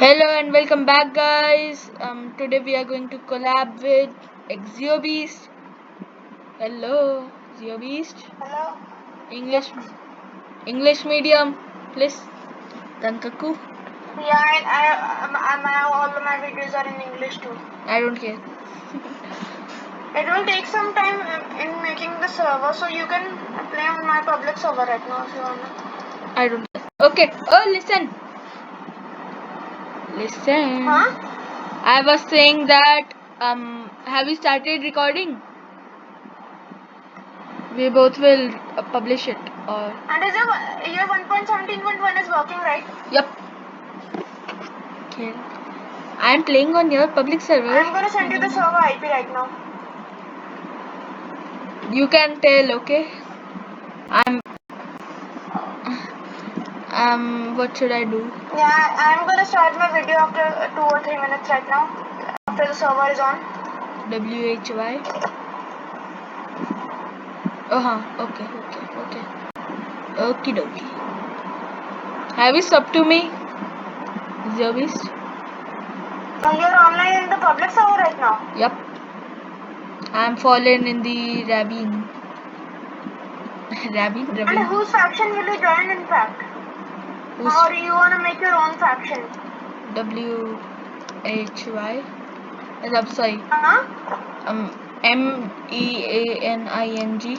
Hello and welcome back, guys. Today we are going to collab with Xeobeast. Hello, Xeobeast. Hello. English, English medium, please. Tankaku. All of my videos are in English too. I don't care. It will take some time in making the server, so you can play on my public server right now if you wanna. I don't care. Okay. Oh, listen. Listen. Huh? I was saying that. Have you started recording? We both will publish it. Or. And is your 1.17.1 is working, right? Yep. Okay. I am playing on your public server. I'm gonna send you the server IP right now. You can tell, okay? What should I do? Yeah, I'm gonna start my video after 2 or 3 minutes right now. After the server is on. WHY. Okay. Okie dokie. Have you subbed to me? Xeobeast? You're online in the public server right now? Yep. I'm fallen in the ravine. Ravine? And whose faction will you join in fact? Or you wanna make your own faction? WHY? I'm sorry. Huh? MEANING.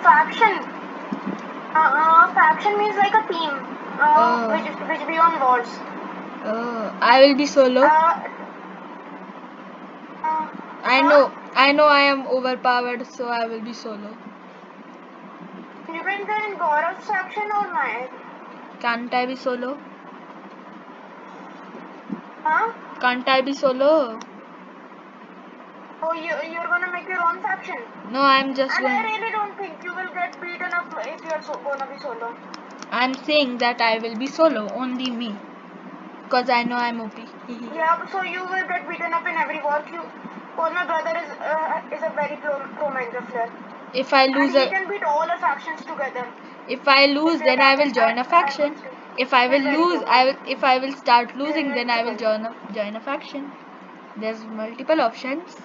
Faction. Faction means like a team. Which be on wars. I will be solo. I know I am overpowered, so I will be solo. You can join Gaurav's faction or mine. Can't I be solo? Huh? Can't I be solo? Oh, you're gonna make your own faction? No, I'm just and going. I really don't think you will get beaten up if you're gonna be solo. I'm saying that I will be solo, only me. Because I know I'm OP. Yeah, so you will get beaten up in every war. Because my brother is a very pro Minecraft player. If I lose, and he can beat all the factions together. If I lose, then I will join a faction. If I will lose, If I will start losing, then I will join a faction. There's multiple options.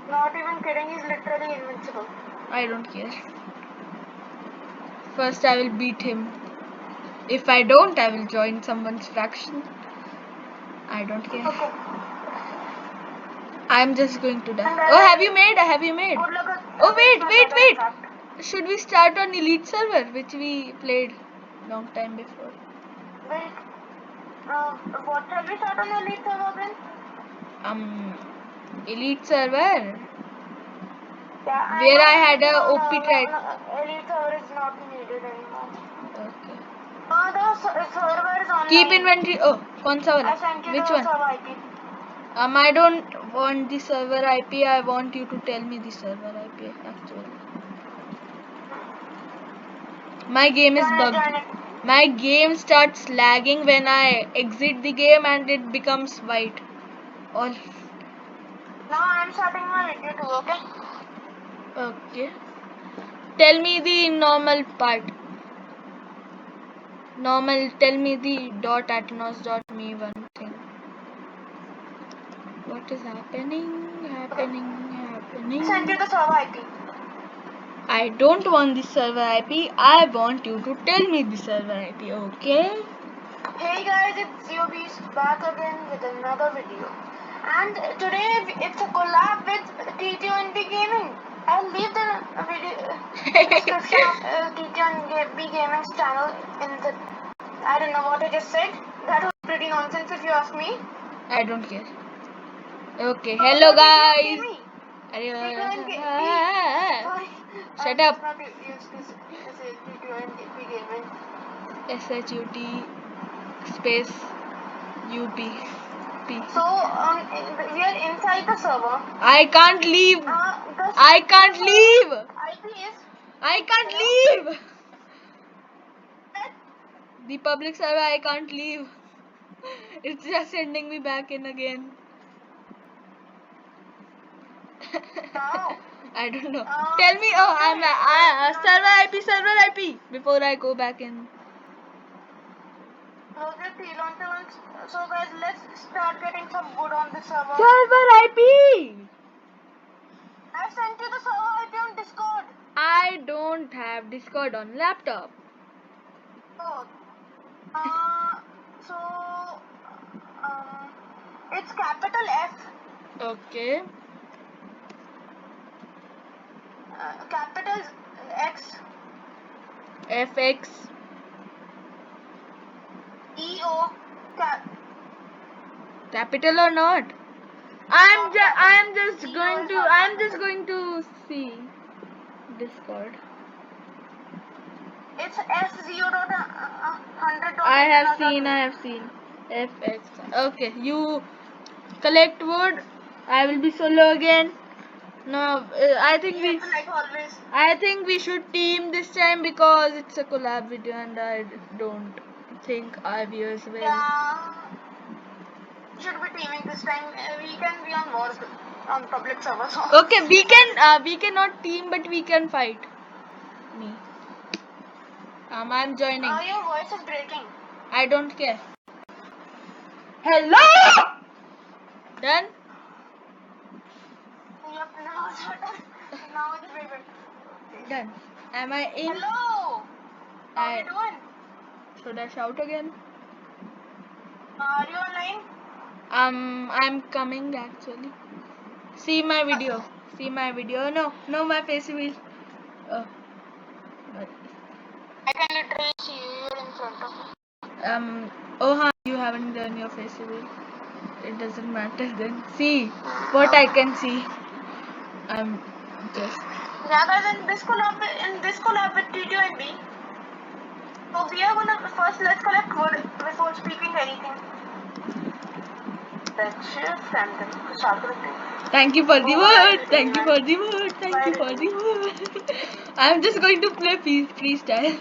Not even kidding, he's literally invincible. I don't care. First, I will beat him. If I don't, I will join someone's faction. I don't care. Okay. I'm just going to die. Oh, have you made? Oh, wait. Should we start on Elite server, which we played long time before? Wait. What shall we start on Elite server then? Elite server. Yeah, where I had a OP trait. Elite server is not needed anymore. Okay. The server is online. Keep inventory. Oh, कौन सा वाला? I sent you Which the one? server IP. I don't want the server IP. I want you to tell me the server IP actually. My game is bugged. My game starts lagging when I exit the game and it becomes white. Or now I'm starting my video too, okay? Okay. Tell me the normal part. Tell me the .atnos.me one thing. What is happening? Send you the server IP. I don't want the server IP. I want you to tell me the server IP, okay? Hey guys, it's Xeobeast back again with another video. And today it's a collab with TTONB Gaming. I'll leave the video description of TTONB Gaming's channel in the... I don't know what I just said. That was pretty nonsense if you ask me. I don't care. Okay, hello guys. Shut up. SHUT space UP. So we are inside the server. I can't leave. I can't leave. I can't leave. The public server, I can't leave. It's just sending me back in again. No. I don't know. Tell me. Oh, I'm server IP before I go back in. Logic T-Launcher. So guys, let's start getting some wood on the server. Server IP. I sent you the server IP on Discord. I don't have Discord on laptop. Oh. So it's capital F. Okay. Capital X. FX. EO. Capital or not? I'm just going to see Discord. It's S0.100. I have seen FX. Okay, you collect wood. I will be solo again. No, I think like always. I think we should team this time because it's a collab video and I don't think our viewers will. Yeah. Should be teaming this time. We can be on wars on public servers. Okay, we cannot team, but we can fight. Me. I'm joining. Your voice is breaking. I don't care. Hello. Done. Yep. Now it's done. Now it's breaking. Done. Am I in? Hello. How are you doing? Should I shout again? Are you online? I'm coming actually. See my video. See my video. No, my face reveal. Oh. I can literally see you in front of me. You haven't done your face reveal. It doesn't matter then. See what I can see. I'm just. Yeah, guys, in this collab with T2NB, so we are gonna first let's collect wood before speaking anything. Then shift and then start collecting. Thank you for the word. Thank you for the word. Thank you for the word. I'm just going to play freestyle.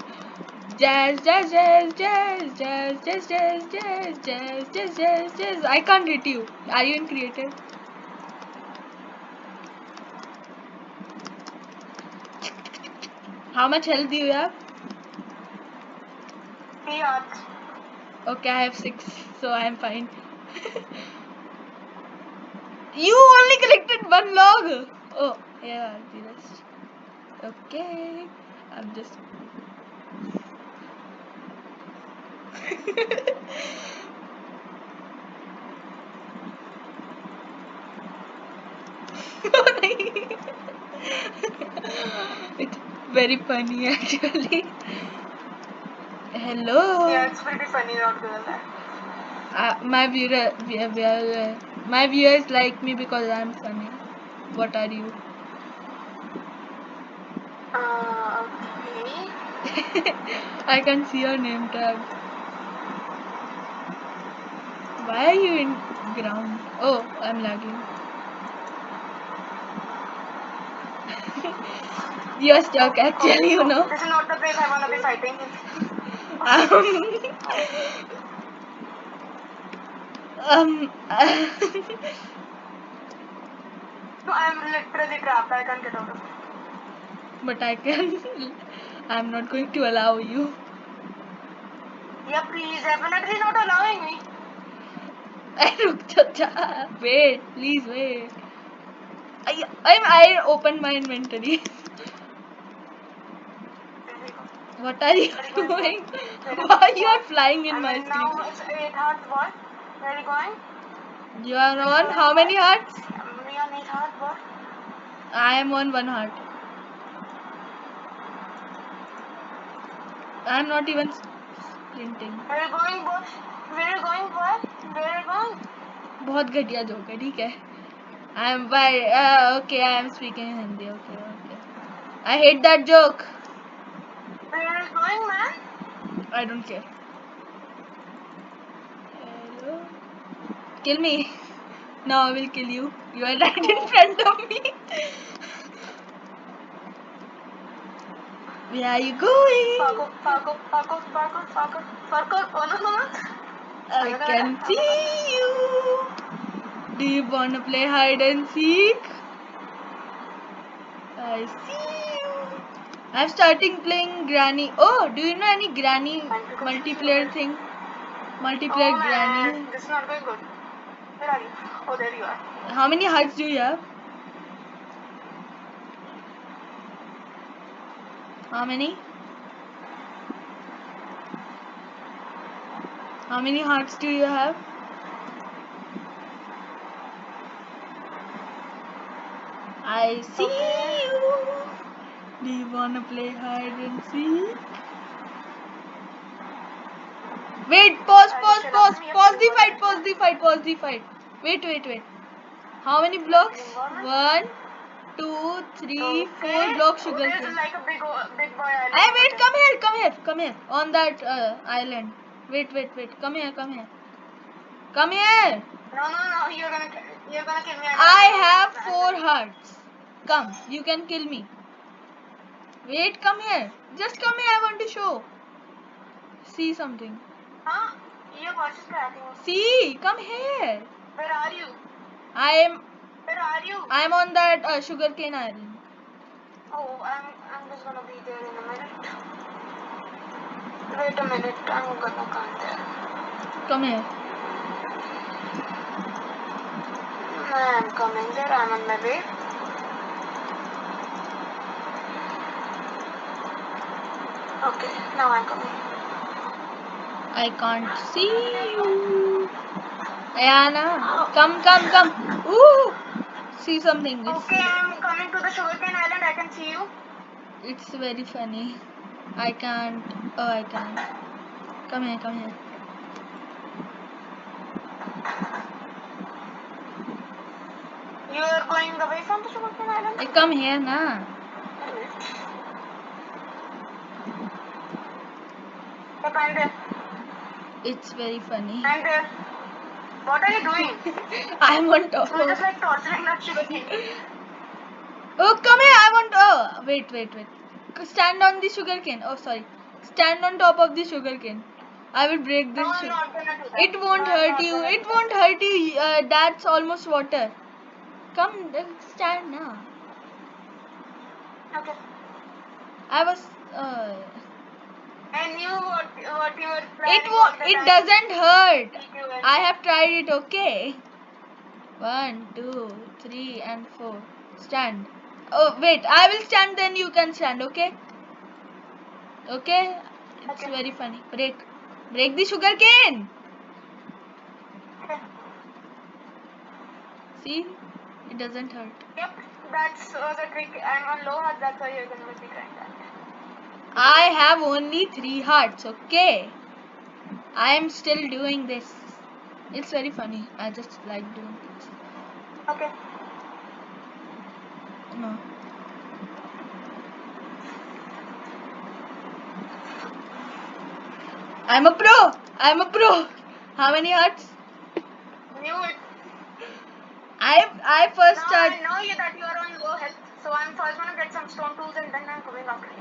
Jazz, jazz, jazz, jazz, jazz, jazz, jazz, jazz, jazz, jazz, jazz, jazz. I can't hit you. Are you in creative? How much health do you have? 3 hearts. Okay, I have 6, so I am fine. You only collected 1 log. Oh, yeah, the rest. Okay, I'm just. It's very funny actually. Hello. Yeah, it's pretty funny, not gonna lie. My viewers like me because I'm funny. What are you? Okay. I can see your name tag. Why are you in ground? Oh, I'm lagging. You're stuck actually, you know. This is not the place I wanna be fighting. No, I'm literally trapped. I can't get out of it. But I can. I'm not going to allow you. Yeah, please, definitely not allowing me. Wait, please wait. I opened my inventory. What are you doing? Why you are flying in my screen? Now it's 8 hearts. What? Where are you going? You are on how many hearts? Me on 8 hearts. What? I am on 1 heart. I am not even sprinting. Where are you going, boy? Where are you going, boy? Where are you going? बहुत घटिया joke है, ठीक है? Okay, I am speaking Hindi. Okay. I hate that joke. Where are you going, man? I don't care. Hello. Kill me. Now I will kill you. You are right in front of me. Where are you going? Parkour. Oh no. I can see you. Do you want to play hide and seek? I see you. I'm starting playing Granny. Oh, do you know any Granny multiplayer thing? Multiplayer Oh granny. man, this is not going good. Where are you? Oh, there you are. How many hearts do you have? How many? How many hearts do you have? I see Okay. you. Do you wanna play hide and seek? Wait, pause, pause, pause, pause the fight, pause the fight, pause the fight. Wait, wait, wait. How many blocks? 1, 2, 3, 4 blocks sugar This cane. is like a big boy island. Hey, wait, come here, come here, come here. On that island. Wait, wait, wait. Come here, come here. Come here. No, you're gonna kill me. I have 4 hearts. Come, you can kill me. Wait, come here. Just come here, I want to show. See something. Huh? Your voice is cracking. See, come here. Where are you? Where are you? I'm on that sugarcane island. Oh, I'm just gonna be there in a minute. Wait a minute, I'm gonna come there. Come here. I'm coming there, I'm on my way. Okay, now I'm coming. I can't see you. Ayana, come. Ooh, see something. Okay, I'm coming to the sugarcane island. I can see you. It's very funny. I can't. Oh, I can. Come here. You are going away from the sugarcane island? Hey, come here, na. Yep, I'm there. It's very funny. I'm there. What are you doing? I'm on top. You're just like torturing that sugarcane. Oh, come here. I want. Oh, wait. Stand on the sugarcane. Oh, sorry. Stand on top of the sugarcane. I will break this. No, I'm not gonna do that. It won't hurt you. It won't hurt you. That's almost water. Come, stand now. Okay. I was. I knew what you were planning. It doesn't hurt. I have tried it. Okay. 1, 2, 3, and 4. Stand. Oh wait, I will stand. Then you can stand. Okay. Okay. It's very funny. Break the sugar cane. Okay. See, it doesn't hurt. Yep, that's the trick. I'm on low heart. That's why you're gonna be trying that. I have only 3 hearts. Okay. I am still doing this. It's very funny. I just like doing this. Okay. No. I'm a pro. How many hearts? Knew it. I first start. I know that you are on low health, so I'm first gonna get some stone tools and then I'm coming after you.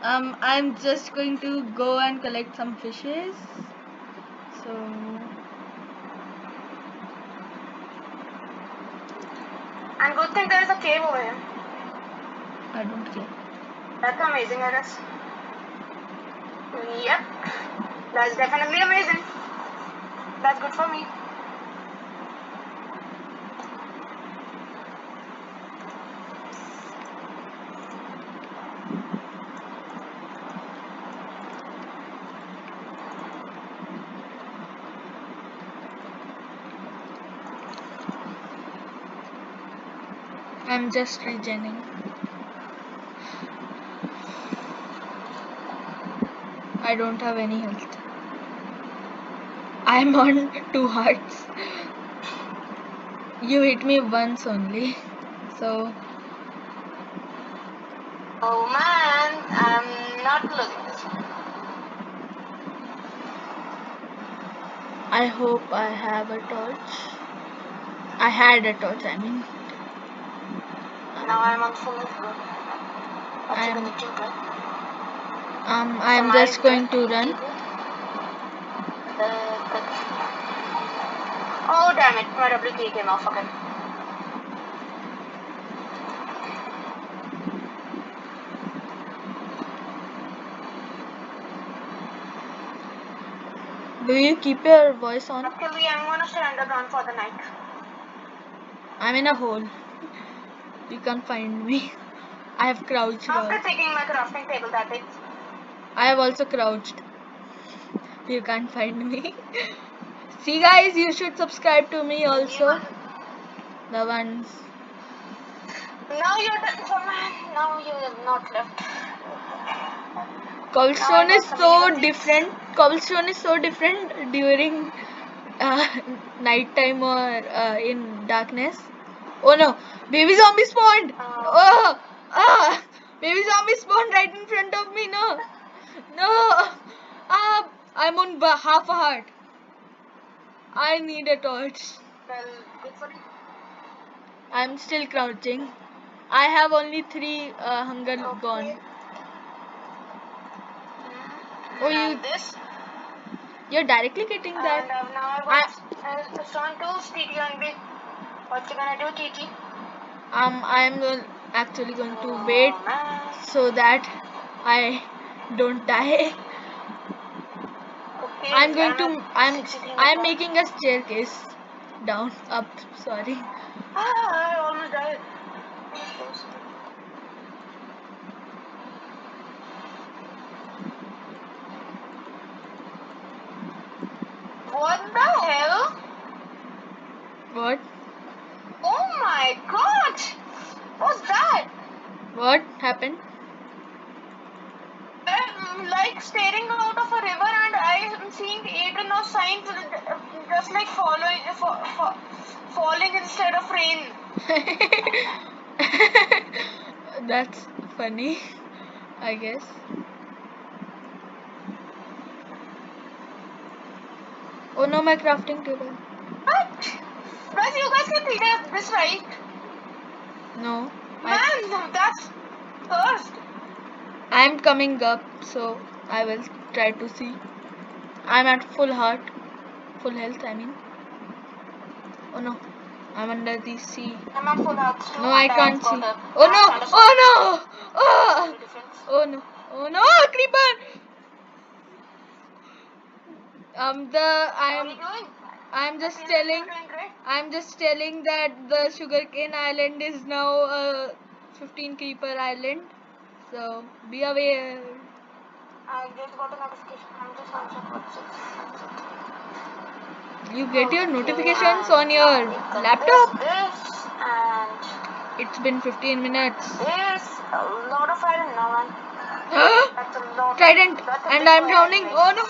I'm just going to go and collect some fishes. So. And good thing there is a cave over here. I don't care. That's amazing, I guess. Yep. That's definitely amazing. That's good for me. I'm just regening. I don't have any health. I'm on 2 hearts. You hit me once only. So. Oh man, I'm not looking this one. I hope I have a torch. I had a torch, I mean. Now I'm on full floor. I'm just going to run. Oh damn it, my W key came off, okay. Do you keep your voice on? Actually, I'm gonna stay underground for the night. I'm in a hole. You can't find me. I have crouched After out. taking my crafting table, that is. I have also crouched. You can't find me. See guys, you should subscribe to me also. The ones. Now you're done for man. Now you have not left. Cobblestone is so different. Cobblestone is so different during night time or in darkness. Oh no, baby zombie spawned. Oh, baby zombie spawned right in front of me. No, no. I'm on half a heart. I need a torch. Well, good for you. I'm still crouching. I have only 3 hunger gone. Oh, you're directly getting that. And now it's on to TT and B. What you gonna do, TT? I'm actually going to wait so that I don't die. Okay, I'm making a staircase down, up. Sorry. I almost died. What the hell? What? Oh my god! What's that? What happened? I'm like staring out of a river and I am seeing 8 signs just like falling instead of rain. That's funny, I guess. Oh no, my crafting table. What? Guys, you guys can see this, right? No. Man, that's cursed. I'm coming up, so I will try to see. I'm at full heart. Full health, I mean. Oh no. I'm under the sea. I'm at full health too. No, I can't see. Oh no! Oh no! Oh! Oh no! Oh no! Creeper! I'm just telling that the sugarcane island is now a 15 creeper island. So be aware. I just got a notification. I'm just gonna check what's it. You get your notifications on your laptop? This and It's been 15 minutes. this. A lot of iron now, man. That's a lot. Trident, and I'm drowning. Oh no!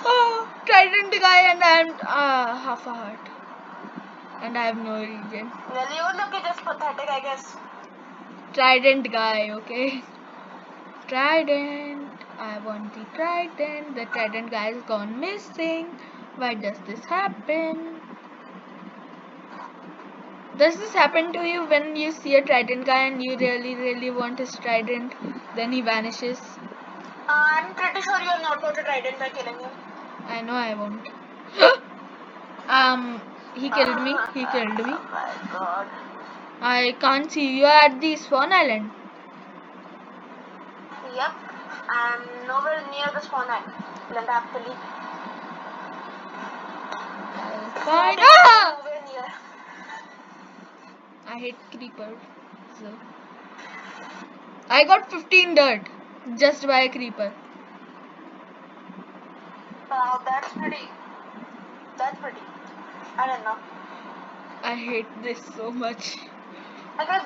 Oh, Trident guy, and I'm half a heart, and I have no regen. Well, you look just pathetic, I guess. Trident guy, okay. Trident, I want the Trident. The Trident guy is gone missing. Why does this happen? Does this happen to you when you see a Trident guy and you really want his Trident, then he vanishes? I'm pretty sure you're not going to Trident by killing him. I know I won't. He killed me. He killed me. Oh my god. I can't see you at the spawn island. Yep. I'm nowhere near the spawn island actually. Fine. Nowhere near. I hate creepers. So I got 15 dirt just by a creeper. Wow, that's pretty. I don't know. I hate this so much. I guess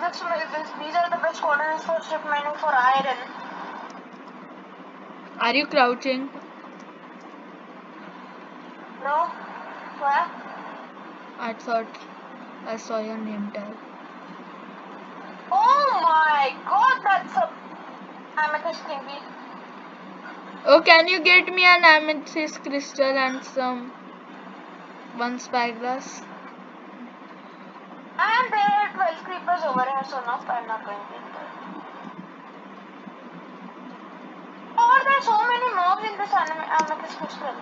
these are the best coordinates for strip mining for iron. Are you crouching? No? Where? I thought I saw your name tag. Oh my god, that's a amethyst thingy. Oh, can you get me an amethyst crystal and some one spyglass? And there are 12 creepers over here, so no, I'm not going to get there. Oh, there are so many mobs in this amethyst crystal.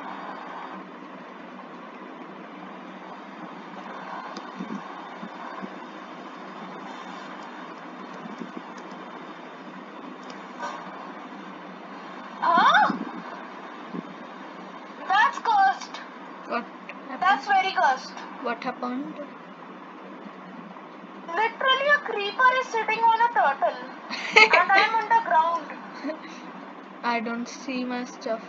Huh? That's cursed. That's very cursed. What happened? Literally, a creeper is sitting on a turtle, and I'm underground. I don't see my stuff.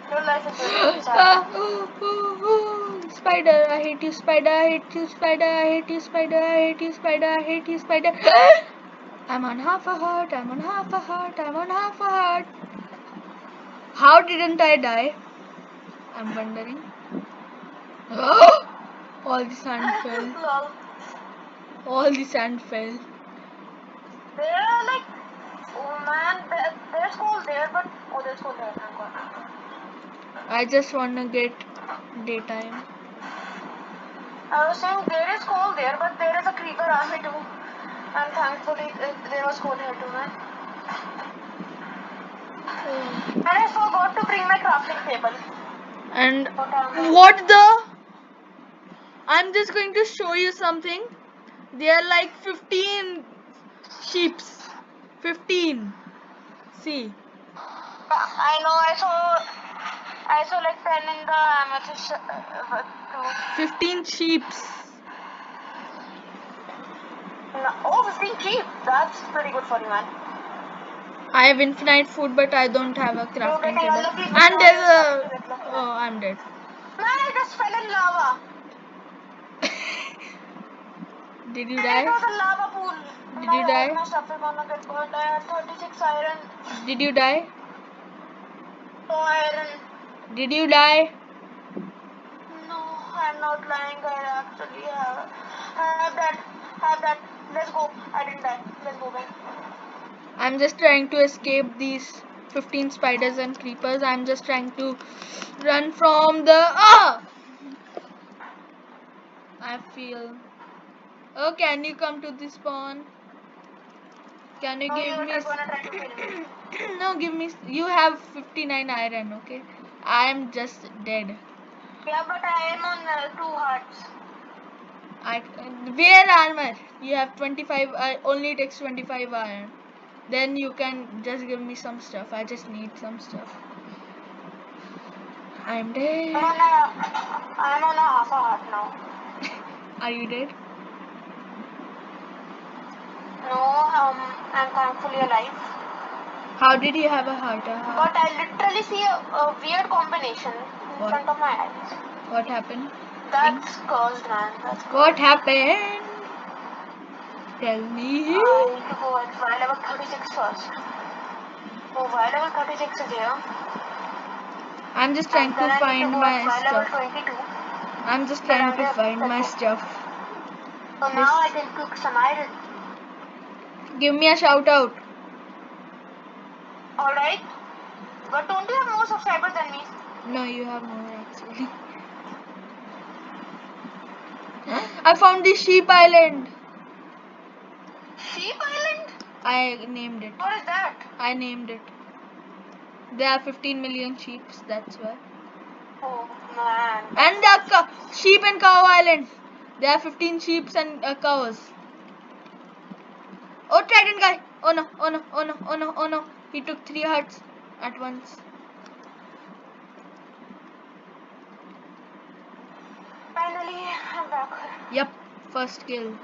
Your life is very sad. Spider, I hate you, spider, I hate you, spider, I hate you, spider, I hate you, spider, I hate you, spider. I'm on half a heart, I'm on half a heart, I'm on half a heart. How didn't I die? I'm wondering. All the sand fell. Lol. All the sand fell. They're like, oh man, there's coal there, but oh, there's coal there. Thank God. I just wanna get daytime. I was saying there is coal there, but there is a creeper army too, and thankfully there was coal here too, man. And I forgot to bring my crafting table. And But what the? I'm just going to show you something. There are like 15 sheeps. 15. See. I know. I saw like 10 in the amethyst too. 15 sheeps. Oh, 15 sheep. That's pretty good for you, man. I have infinite food, but I don't have a crafting getting table. unlucky. And there's a. Oh, I'm dead. Man, I just fell in lava. Did you And die? it was a lava pool. Did you die? My stuff is gonna get burned. I had 36 iron. Did you die? No iron. Did you die? No, I'm not lying. I actually have that. Have that. Let's go. I didn't die. Let's go, man. I'm just trying to escape these 15 spiders and creepers. I'm just trying to run from the. Ah! I feel. Oh, can you come to the spawn? Can you give me? Gonna try to kill me. No, give me. You have 59 iron, okay? I am just dead. Yeah, but I am on 2 hearts. Wear armor. You have 25. Only takes 25 iron. Then you can just give me some stuff. I just need some stuff. I'm dead. I'm on a half a heart now. Are you dead? No, I'm thankfully alive. How did you have a heart? But I literally see a weird combination in front of my eyes. What happened? That's cursed, man. That's cursed. What happened? Tell me. I need to go at fire level 36 first. Oh, fire level 36 is here. I'm just trying to find my stuff. Level 22. I'm just trying to find my stuff. So now I can cook some iron. Give me a shout out. Alright. But don't you have more subscribers than me? No, you have more actually. I found the sheep island. Sheep island? I named it. What is that? I named it. There are 15 million sheep, that's why. Oh man. And the sheep and cow island. There are 15 sheep and cows. Oh, trident guy. Oh no, oh no, oh no, oh no, oh no. He took 3 hearts at once. Finally, I'm back. Yep, first kill.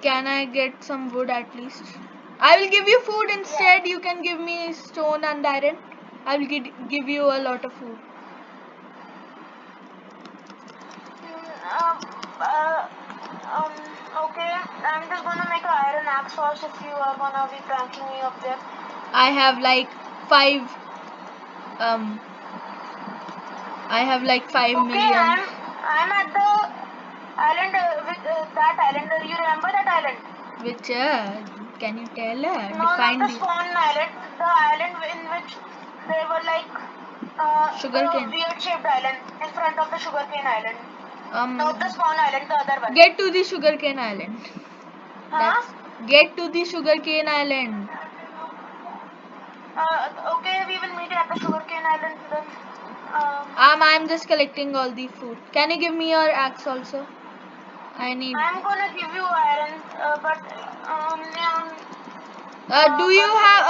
Can I get some wood at least? I will give you food instead. You can give me stone and iron. I will give you a lot of food. Okay. I'm just gonna make an iron axe first if you are gonna be pranking me up there. I have like 5 I have like 5 million. I'm at the island with that island. You remember that island? Which can you tell? No, define not the spawn island. The island in which there were like sugarcane. Weird shaped island in front of the sugarcane island. Not the spawn island, the other one. Get to the sugarcane island. Huh? Get to the sugarcane island. Okay, we will meet at the sugarcane island then. I'm just collecting all the food. Can you give me your axe also? I need. I'm gonna give you iron, but do you have?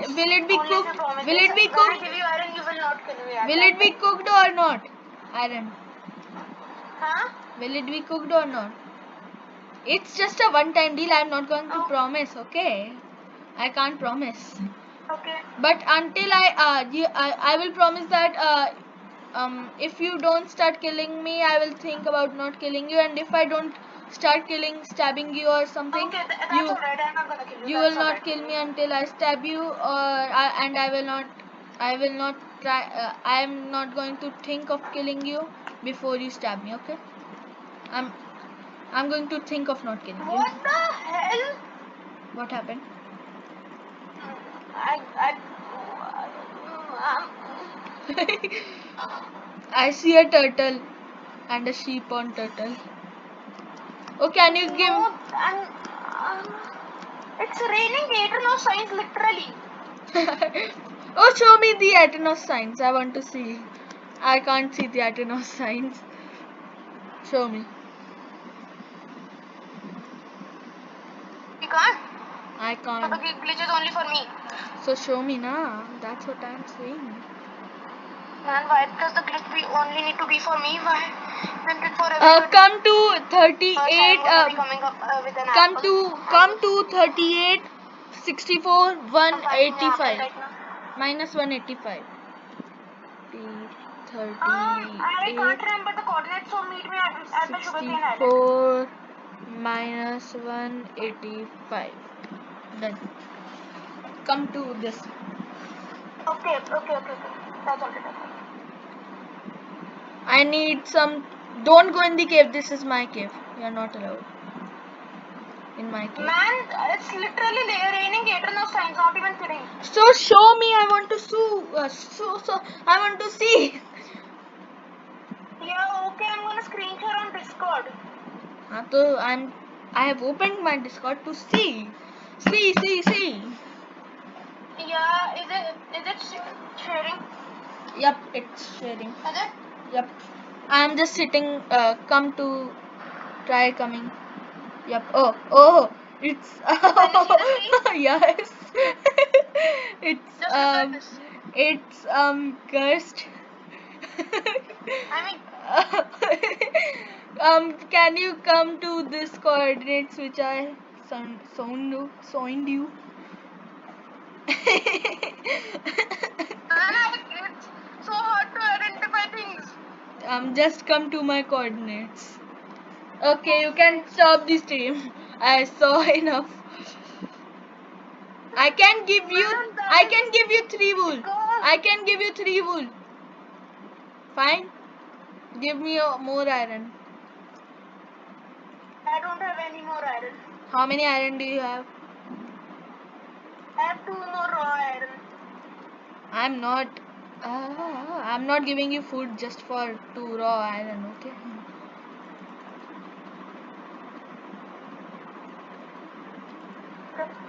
Will it be cooked? Will it be When I cooked? give you iron, you will not kill me. Will it be cooked or not? Iron. Huh? Will it be cooked or not? It's just a one-time deal. I'm not going to promise. Okay. I can't promise. Okay. But until I will promise that if you don't start killing me, I will think about not killing you, and if I don't start stabbing you or something, Okay, that's alright. I'm not gonna kill you. you will not kill me until I stab you, and I will not try. I am not going to think of killing you before you stab me. Okay? I'm going to think of not killing you. What the hell? What happened? I see a turtle and a sheep on turtle. Oh, can you give? No, it's raining Aternos signs literally. Oh, show me the Aternos signs. I want to see. I can't see the Aternos signs. Show me. You can't? I So can't. the glitch is only for me. So show me, na. That's what I'm saying. Man, why does the glitch only need to be for me? Why? Then it's for everybody. Come to 38. Come to 38, 64, 185. Right Minus 185. 38, I can't remember the coordinates, so meet me at the sugarcane island. 64 minus 185. Done. Come to this. Okay. That's all right. I need some. Don't go in the cave. This is my cave. You are not allowed in my cave. Man, it's literally raining Aternos signs. Not even kidding. So show me. I want to I want to see. Yeah, okay. I'm gonna screen share on Discord. I have opened my Discord to see. See. Yeah, is it sharing? Yep, it's sharing. Is it? Yep. I'm just sitting. Come to try coming. Yep. Oh. It's. Can you see the screen? Yes. It's Just look at this. It's cursed. Can you come to this coordinates which I sound you? It's so hard to identify things. Just come to my coordinates. Okay, you can stop the stream. I saw enough. I can give you 3 wool. I can give you 3 wool. Fine. Give me more iron. I don't have any more iron. How many iron do you have? I have 2 more raw iron. I'm not giving you food just for 2 raw iron, okay?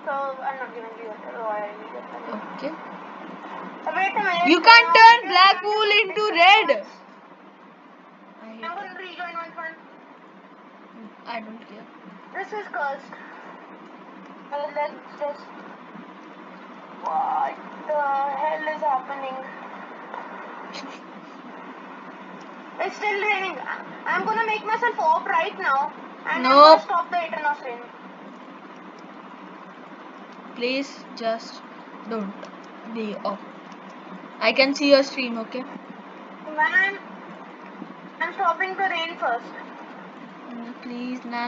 So I'm not giving you raw iron either. Okay. Wait a minute. You can't turn black wool into red. I'm going to rejoin one fun. I don't care. This is cursed. Let's just... What the hell is happening? It's still raining. I'm gonna make myself op right now. And I'm gonna stop the Aternos rain. Please just don't be off. I can see your stream, okay? Man, I'm stopping the rain first. Please, no,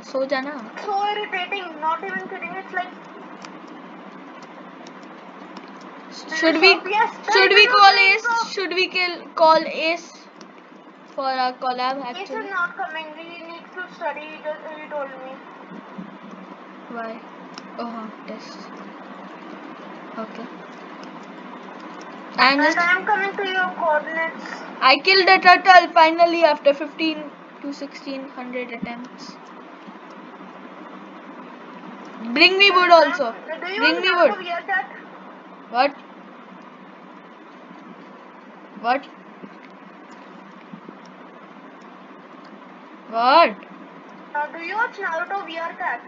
so jana. So irritating, not even kidding. It's like. Should we call Ace for a collab actually? Ace is not coming. We need to study. He told me. Why? Test. Okay. And I'm coming to your coordinates. I killed a turtle finally after 15 to 1600 attempts. Bring me wood also. Bring me wood. What? What? Do you watch Naruto VR Cat?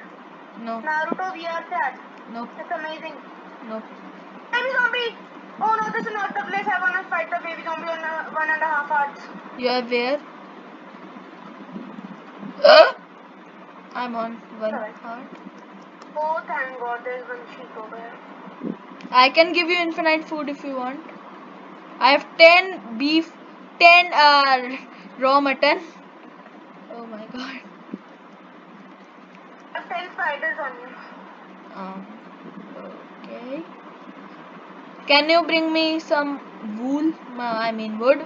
No. Naruto VR Cat? No. It's amazing. No. Baby zombie! Oh no, this is not the place I wanna fight the baby zombie on 1.5 hours. You are where? I'm on one Sorry. heart. Oh, thank God, there's one sheep over here. I can give you infinite food if you want. I have 10 beef, 10 raw mutton. Oh my god. I have 10 spiders on you. Okay. Can you bring me some wool? I mean wood.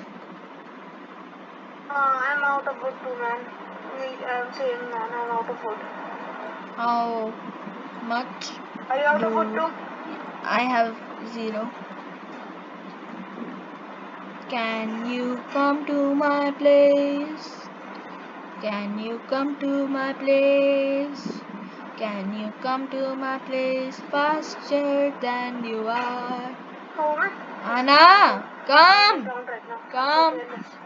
I'm out of wood too, man. Same, man. I'm out of wood. How much? Are you out of wood too? I have 0. Can you come to my place? Can you come to my place? Can you come to my place faster than you are? Oh, Anna, come! Right now. Come!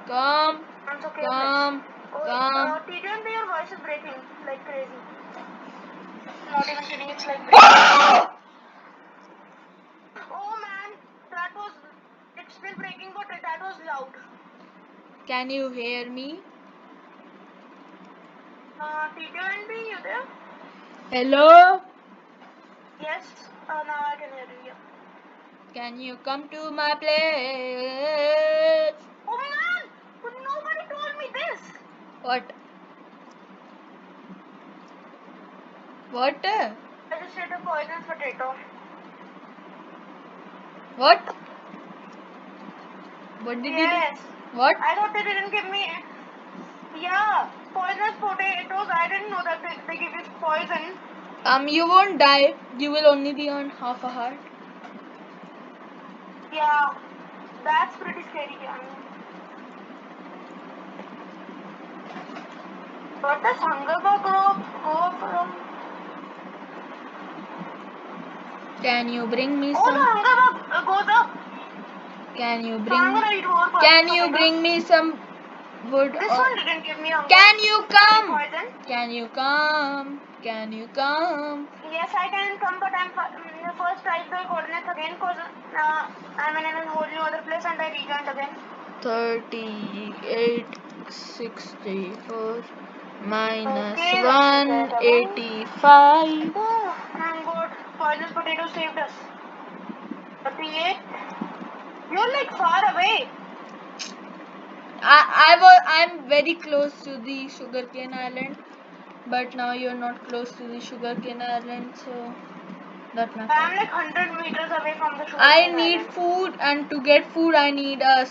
Come! I'm so Come! Come! TTNB, your voice is breaking like crazy. Not even kidding, it's like breaking. Oh man, it's still breaking, but that was loud. Can you hear me? TTNB, you there? Hello? Yes, now I can hear you. Can you come to my place? Oh man, but nobody told me this. What? What? I just ate a poisonous potato. What? What did you do? What? I thought they didn't give me. Yeah, poisonous potatoes. I didn't know that they give you poison. You won't die. You will only be on half a heart. Yeah, that's pretty scary. What does hunger go from? Can you bring me Oh, some? the hunger goes up. Can you So bring? I'm gonna eat more Can you bring me some wood? This one didn't give me hunger. Can you come? Poison. Can you come? Can you come? Yes, I can come, but I'm first type the coordinates again because I'm in a whole new other place and I rejoined again. 38, 64 minus Okay, 185. Oh, thank God. Poisonous potato saved us. 38. You're like far away. I'm very close to the sugarcane island, but now you're not close to the sugarcane island, so that's not. I'm like 100 meters away from the sugarcane I island. need food, and to get food, I need a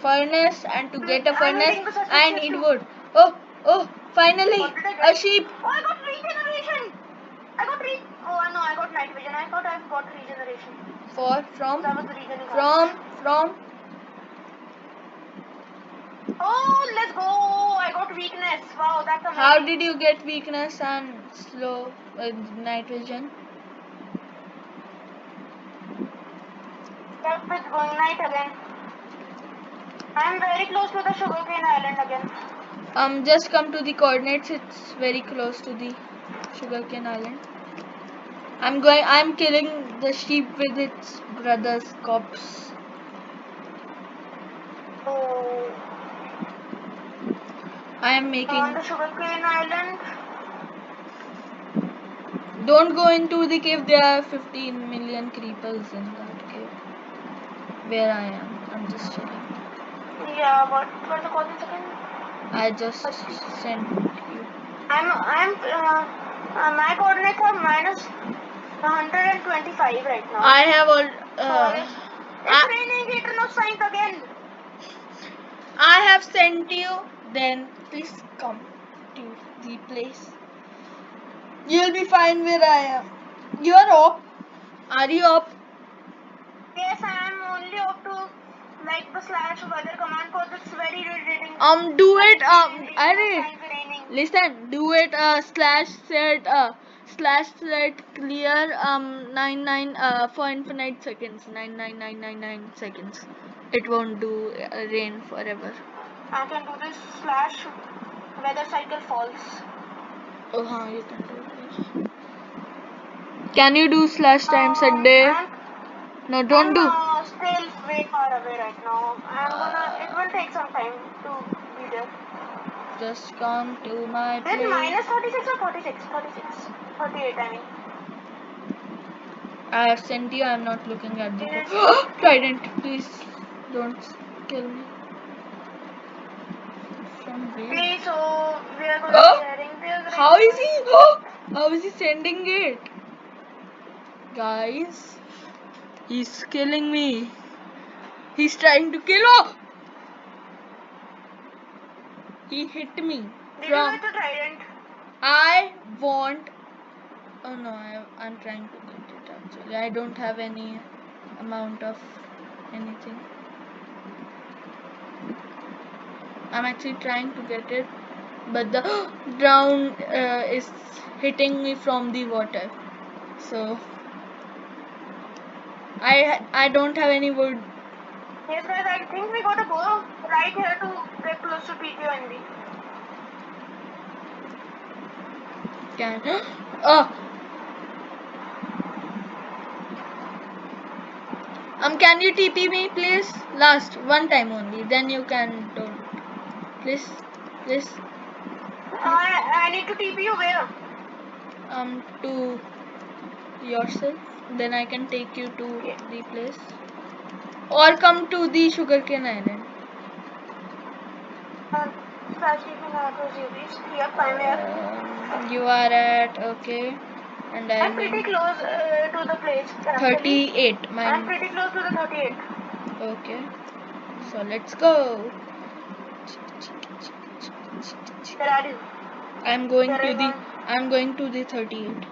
furnace, and to get a furnace, I need wood. Oh, finally, a sheep. Oh, I got regeneration. I got night vision. I thought I've got regeneration. From? Oh, let's go. I got weakness. Wow, that's amazing. How did you get weakness and slow night vision? Yep, it's going night again. I'm very close to the sugarcane island again. Just come to the coordinates. It's very close to the sugarcane island. I'm killing the sheep with its brother's corpse. Oh. I am making. On the sugarcane island. Don't go into the cave. There are 15 million creepers in that cave. Where I am. I'm just chilling. Yeah, what the coordinates again? I just sent you. My coordinates are minus 125 right now. I have all. It's raining eternal signs again. I have sent you. Then please come to the place. You'll be fine where I am. You're up. Are you up? Yes, I am only up to like the slash weather command because it's very irritating. Do it. Listen. Do it. /set clear 99 for infinite seconds. 99999 seconds. It won't do rain forever. I can do this slash weather cycle false. Oh, you can do this. Can you do slash times a day? No, don't do. still way far away right now. It will take some time to be there. Just come to my Is it place. minus 36 or 46? 36. 38, I mean. I have sent you. I'm not looking at the Yes. trident. Please don't kill me. From where? Okay, so we are going to be heading there. How is he? How is he sending it? Guys, he's killing me. He's trying to kill me. He hit me. Did you get the trident? I want. Oh no, I'm trying to get it actually. I don't have any amount of anything. I'm actually trying to get it, but the ground is hitting me from the water. So I don't have any wood. Yes, guys, I think we gotta go right here to get close to PTONB. Can oh. Can you TP me, please? Last one time only. Then you can don't. Please, please. I need to TP you where? To yourself. Then I can take you to the place. Or come to the sugarcane island. Yep, I'm here. You are at okay. And I'm pretty close to the place. 38. I'm pretty close to the 38. Okay. So let's go. Where are you? I'm going to the 38.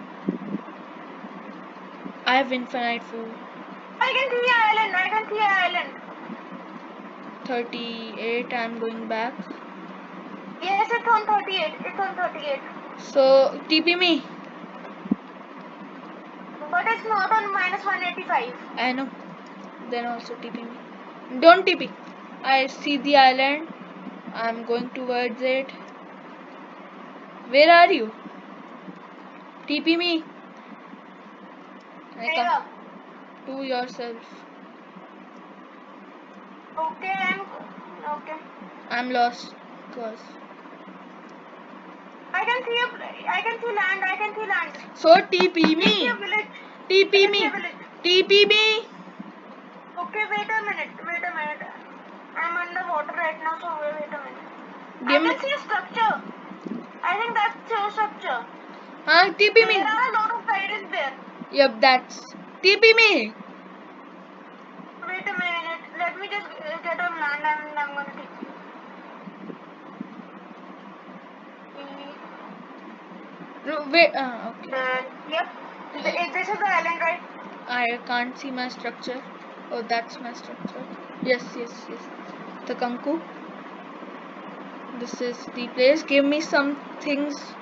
I have infinite food. I can see an island. 38. I'm going back. Yes, it's on 38. So TP me. But it's not on minus 185. I know. Then also TP me. Don't TP. I see the island. I'm going towards it. Where are you? TP me. I come to yourself. Okay. I'm lost. Cause I can see land. so TP me. TP me. TP me. Okay, wait a minute. I'm underwater right now, so wait a minute. I can see a structure. I think that's a structure. TP me. There are a lot of tridents there. Yep, that's TP me. Wait a minute. Let me just get on land and I'm gonna TP you. Wait. Okay. Yep. This is the island, right? I can't see my structure. Oh, that's my structure. Yes. The Kanku. This is the place. Give me some things.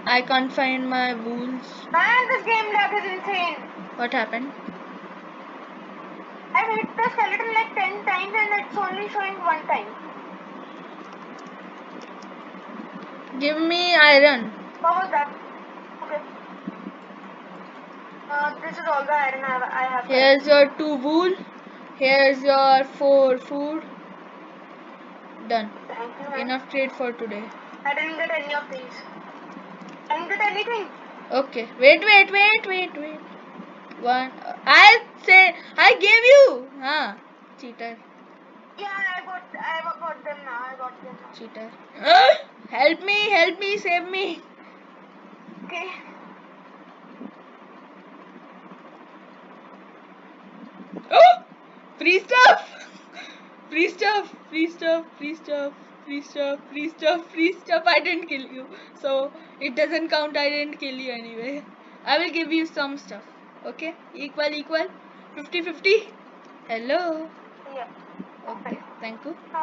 I can't find my wools. Man, this game lag is insane. What happened? I've hit the skeleton like 10 times and it's only showing one time. Give me iron. What was that? Okay. This is all the iron I have. Here's your 2 wool. Here's your 4 food. Done. Thank you, man. Enough trade for today. I didn't get any of these. I didn't get anything. Okay. Wait. One. I gave you. Cheater. Yeah, I got them now. Cheater. Help me, save me. Okay. Free stuff. I didn't kill you. So it doesn't count. I didn't kill you anyway. I will give you some stuff. Okay? Equal. 50-50. Hello. Yeah. Okay. Thank you. So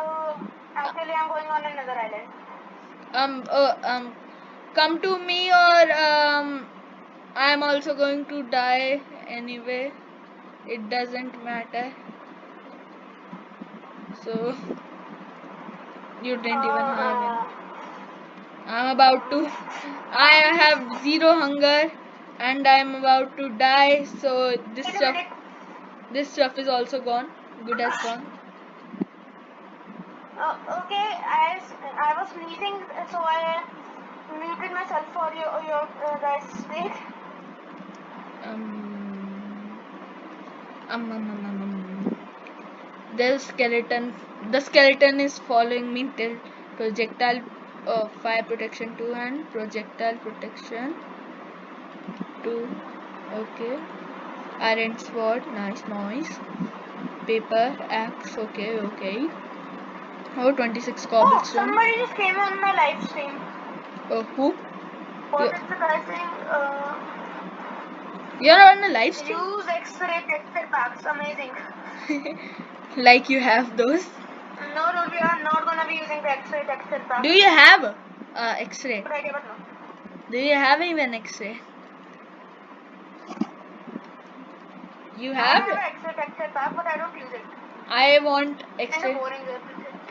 actually I'm going on another island. Come to me or I'm also going to die anyway. It doesn't matter. So you didn't even harm him. I'm about to. I have 0 hunger and I'm about to die. So this stuff. This stuff is also gone. Good has gone. Okay, I was sneezing, so I muted myself for your guys' sake. The skeleton is following me till projectile fire protection 2 and projectile protection 2. Okay. Iron sword, nice. Paper axe, okay. Oh, 26 Oh, cobblestone. somebody just came on my live stream. Oh, who? What is the guy saying? You're on a live stream? Use X-ray texture packs. Amazing. Like you have those? No, we are not gonna be using the X-ray texture pack. Do you have X-ray? But I gave it no. Do you have even X-ray? You have? I have an X-ray texture pack, but I don't use it. I want It's X-ray. boring.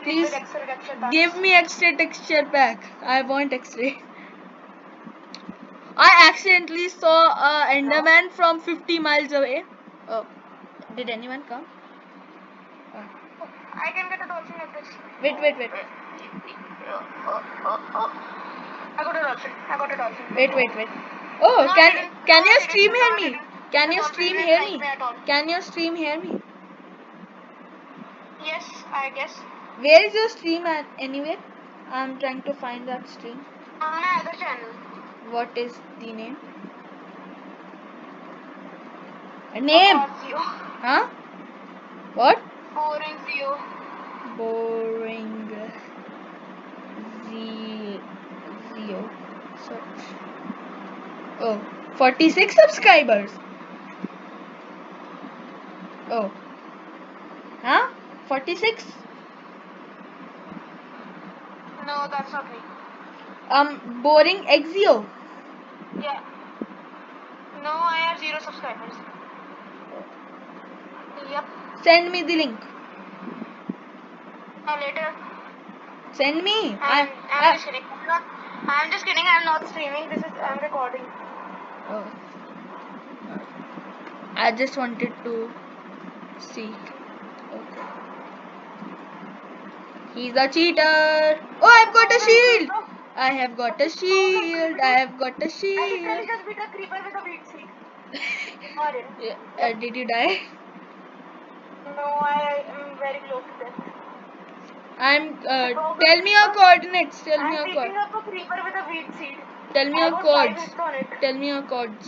Please X-ray texture packs. give me X-ray texture pack. I want X-ray. I accidentally saw Enderman from 50 miles away. Oh, did anyone come? Oh. I can get a dolphin of this. Wait. I got a dolphin. Wait. Oh, No, I can didn't. can No, your I stream didn't. hear No, I me? didn't. Can The your dolphin stream didn't hear like me? me at all. Can your stream hear me? Yes, I guess. Where is your stream at anyway? I'm trying to find that stream. On my other channel. What is the name? A name? Zio. Huh? What? Boring Zio. Boring Zio. Search. Oh, 46 subscribers. Oh. Huh? 46? No, that's not me. Boring Exio. Yeah. No, I have 0 subscribers. Yep. Send me the link. Later. Send me. I'm just kidding. I'm just kidding. I'm not streaming. I'm recording. Oh. I just wanted to see. Okay. He's a cheater. Oh, I've got a shield. I have got a shield. I literally just beat a creeper with a wheat seed. No, I didn't. Yeah, did you die? No, I am very close to death. Tell me your coordinates. I'm beating up a creeper with a wheat seed. Tell me I your got 5 codes. hits on it. Tell me your codes.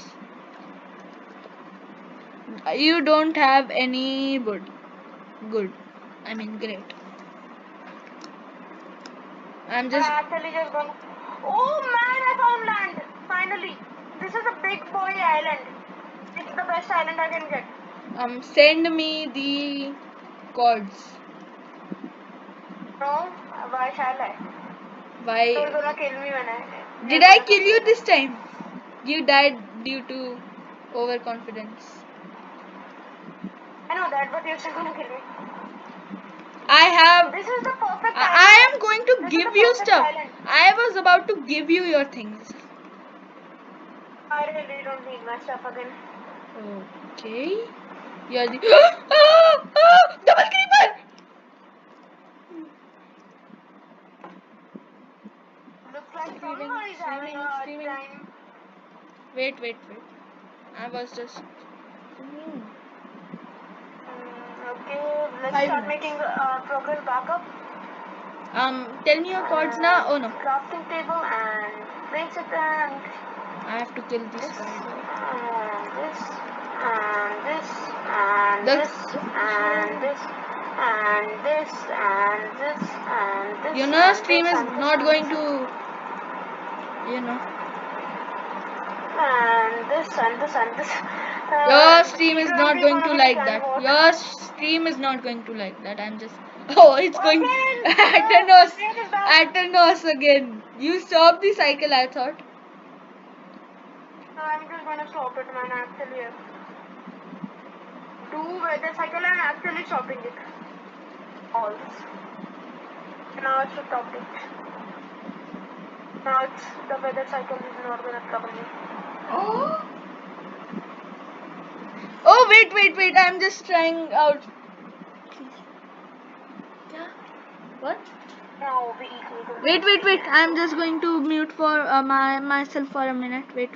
You don't have any wood. Good. I mean, great. I'm actually just gonna. Oh man, I found land! Finally! This is a big boy island. It's the best island I can get. Send me the codes. No? Why shall I? Why? You're gonna kill me when I. Did I kill you this time? You died due to overconfidence. I know that, but you're still gonna kill me. This is the perfect island. I am going to give you stuff. Island. I was about to give you your things. I really don't need my stuff again. Okay. You're the double creeper! Looks like somebody's having a hard time. Wait. I was just. Okay, let's start making progress backup. Tell me your codes now. Oh no. Crafting table and place it and. I have to kill this spider. And this and this and this and this and this and this and this. You know, stream is not going to. You know. And this and this and this. Your stream is not going to like that. Your stream is not going to like that. I'm just. Oh, it's going. Aternos again. You stop the cycle, I thought. No, I'm just gonna stop it, man. Actually, do weather cycle and actually stopping it. All. Now it's stopped it. Now it's the weather cycle is not gonna trouble me. Oh Oh, wait. I'm just trying out. Yeah. What? No, we equal to. Wait. I'm just going to mute for myself for a minute. Wait.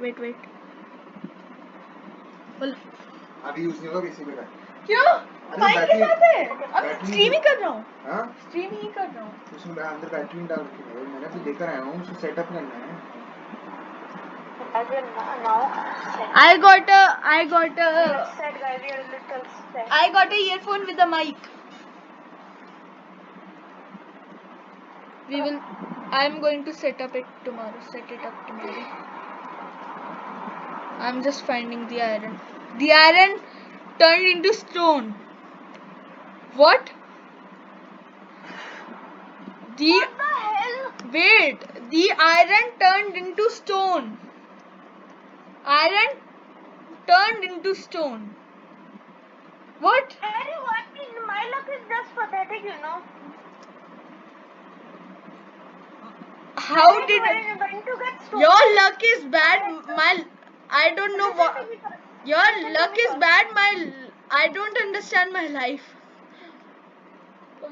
बोलो. अभी use नहीं होगा BC में का. क्यों? Mic के साथ है. अब स्ट्रीम ही कर रहा हूँ. हाँ? स्ट्रीम ही कर रहा हूँ. उसमें अंदर बैटरी नहीं डाल रखी है. मैंने तो लेकर आया हूँ. उसको सेटअप करना है. I got a. Set guys, we are a little set. I got a earphone with a mic. I'm going to set it up tomorrow. I'm just finding the iron. The iron turned into stone. What? What the hell? Wait. The iron turned into stone. Iron turned into stone. What? Harry, what? My luck is just pathetic, you know. How did I'm going to get stone. your luck is bad? I don't know what. Your luck is bad. I don't understand my life.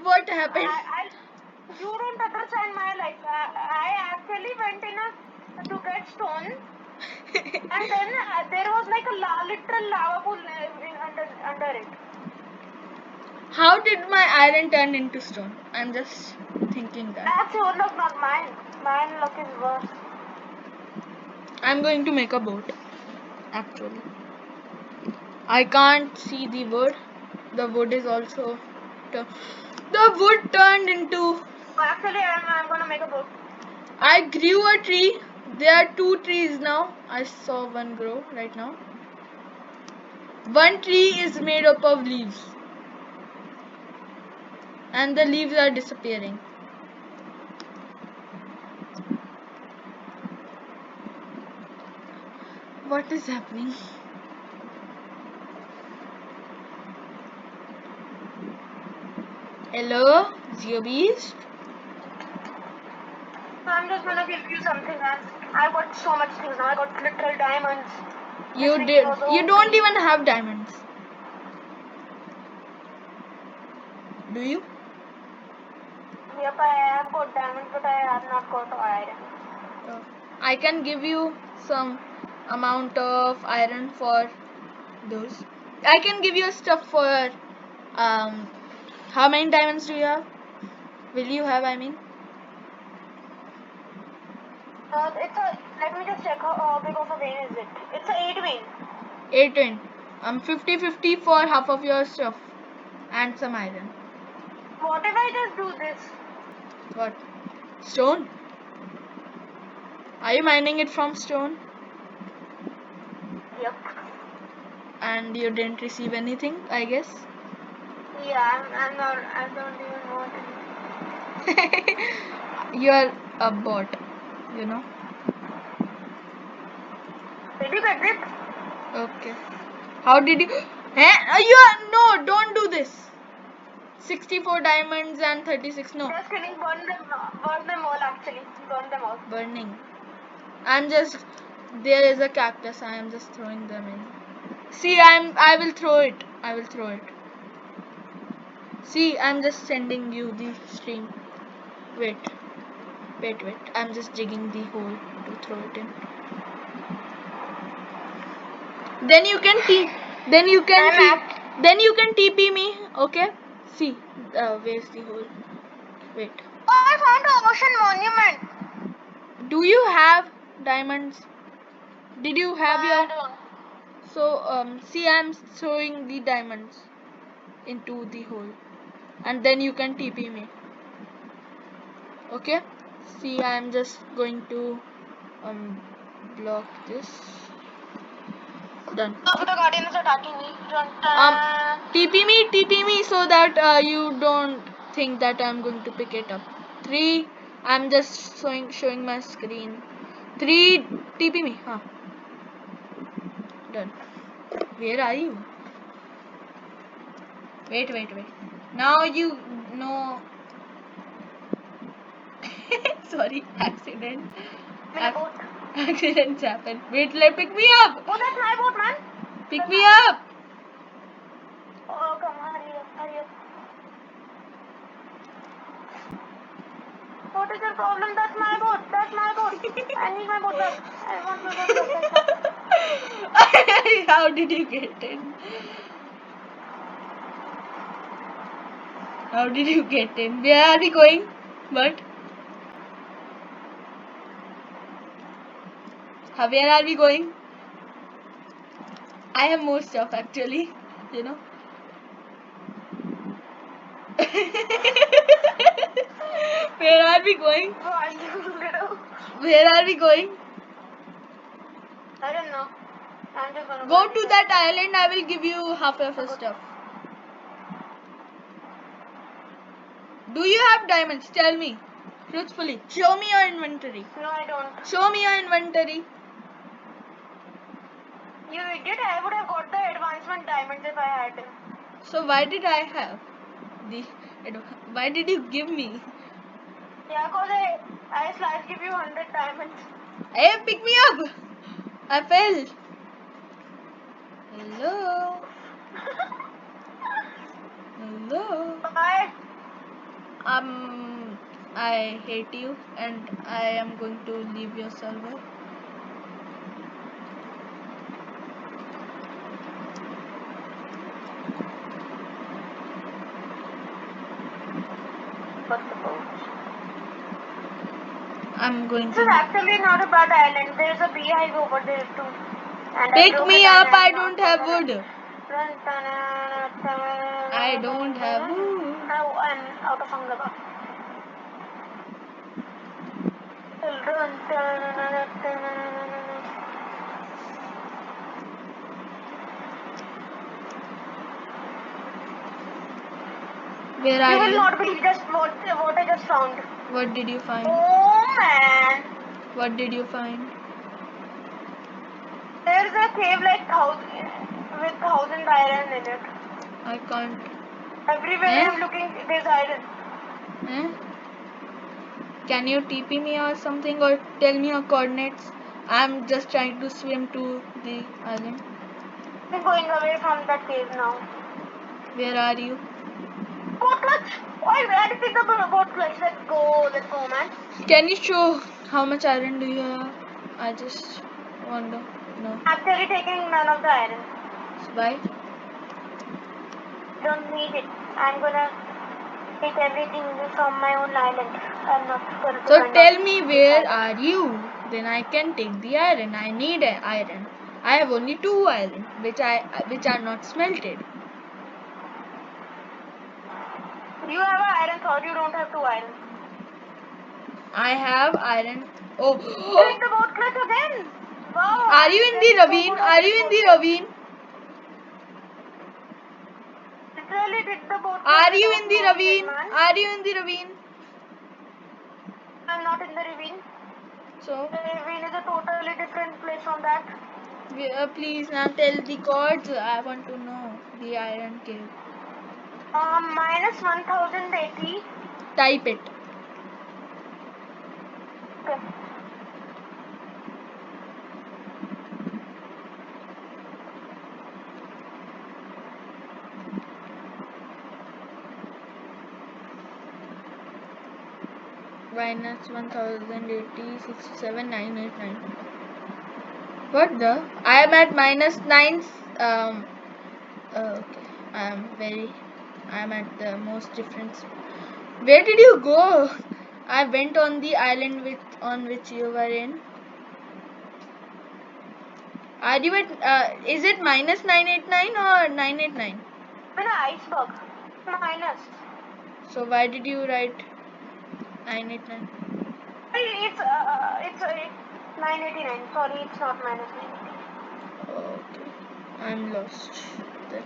What happened? You don't understand my life. I actually went to get stone, and then there was like a literal lava pool under it. How did my iron turn into stone? I'm just thinking that. That's your luck, not mine. Mine luck is worse. I'm going to make a boat. Actually, I can't see the wood. The wood is also. The wood turned into. Actually, I'm gonna make a boat. I grew a tree. There are 2 trees now. I saw one grow right now. One tree is made up of leaves. And the leaves are disappearing. What is happening? Hello, Zeobeast? I'm just gonna give you something else. I got so much things now. I got literal diamonds. You don't even have diamonds. Do you? Yep, I have got diamonds, but I have not got iron. I can give you some amount of iron for those. I can give you stuff for how many diamonds do you have? Will you have, I mean? Let me just check how big of a vein is it. It's a 8 vein. 8 vein. 50-50 for half of your stuff and some iron. What if I just do this? What? Stone? Are you mining it from stone? Yep. And you didn't receive anything, I guess? Yeah, I don't even want You're a bot, you know? Did you get it? Okay. How did you... No, don't do this. 64 diamonds and 36, no. Just kidding, burn them all actually. Burn them all. Burning. There is a cactus, I am just throwing them in. See, I will throw it. See, I'm just sending you the stream. Wait. I'm just digging the hole to throw it in. Then you can TP me, okay? See, where's the hole? Wait. Oh, I found an ocean monument. Do you have diamonds? Did you have I your... don't. So, see, I'm throwing the diamonds into the hole. And then you can TP me. Okay? See, I'm just going to block this. Done. The guardian is attacking me. TP me so that you don't think that I'm going to pick it up. 3. I'm just showing my screen. 3. TP me. Huh. Done. Where are you? Wait. Now you know. Sorry, accident. Accidents happen. Wait, pick me up. Oh, that's my boat, man. Pick me up. is your problem? That's my boat. That's my boat. I need my boat back. I want my boat back right now. How did you get in? How did you get in? Where are we going? What? Where are we going? I have more stuff actually, you know. Where are we going? Why you little? Where are we going? I don't know. I'm just gonna Go to that island. I will give you half of your stuff. Do you have diamonds? Tell me. Truthfully. Show me your inventory. No, I don't. Show me your inventory. You idiot! I would have got the advancement diamonds if I had them. So why did I have the? Why did you give me? Yeah, cause I slash give you 100 diamonds. Hey, pick me up! I fell. Hello. Hello. Bye. I hate you and I am going to leave your server. What's the boat? I'm going This is to actually not a bad island. There's a beehive over there too. And I pick broke me it and up. I I'm don't not have gonna- wood. I don't have wood. Now I'm out of hunger. Where You are will you? not believe just what I just found. What did you find? Oh man. What did you find? There's a cave like with 1,000 iron in it. I can't. Everywhere I'm looking, there's iron. Eh? Can you TP me or something or tell me your coordinates? I'm just trying to swim to the island. I'm going away from that cave now. Where are you? Boat clutch! I did the boat clutch. Let's go, man. Can you show how much iron do you have? I just wonder. No. Actually taking none of the iron. Why? Don't need it. I'm gonna take everything from my own island. I'm not gonna So depend tell on me this where island. are you? Then I can take the iron. I need iron. I have only 2 iron which are not smelted. You have an iron sword, you don't have 2 iron. I have iron. Oh. Take the boat clutch again! Wow! Are you in the ravine? Are you in the ravine? Literally did the boat clutch. Are you in the without knowing ravine? it, man. Are you in the ravine? I'm not in the ravine. So, The ravine is a totally different place from that. please now tell the codes. I want to know the iron cave. Minus 1080. Type it. Okay. Minus 1080 67 989. What the? I am at minus 9. Okay. I am at the most difference. Where did you go? I went on the island on which you were in. Are you at? Is it minus 989 or 989? I'm an iceberg. Minus. So why did you write 989? It's 989. Sorry, it's not minus 980. Okay. I'm lost. Then.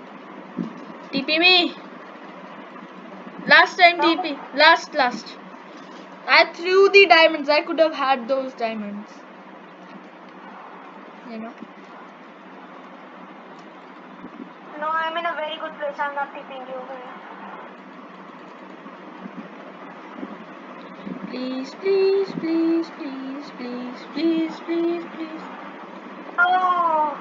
TP me. Last time No. TP. Last. I threw the diamonds. I could have had those diamonds. You know. No, I'm in a very good place. I'm not tipping you. Please, please, please, please, please, please, please, please. Oh.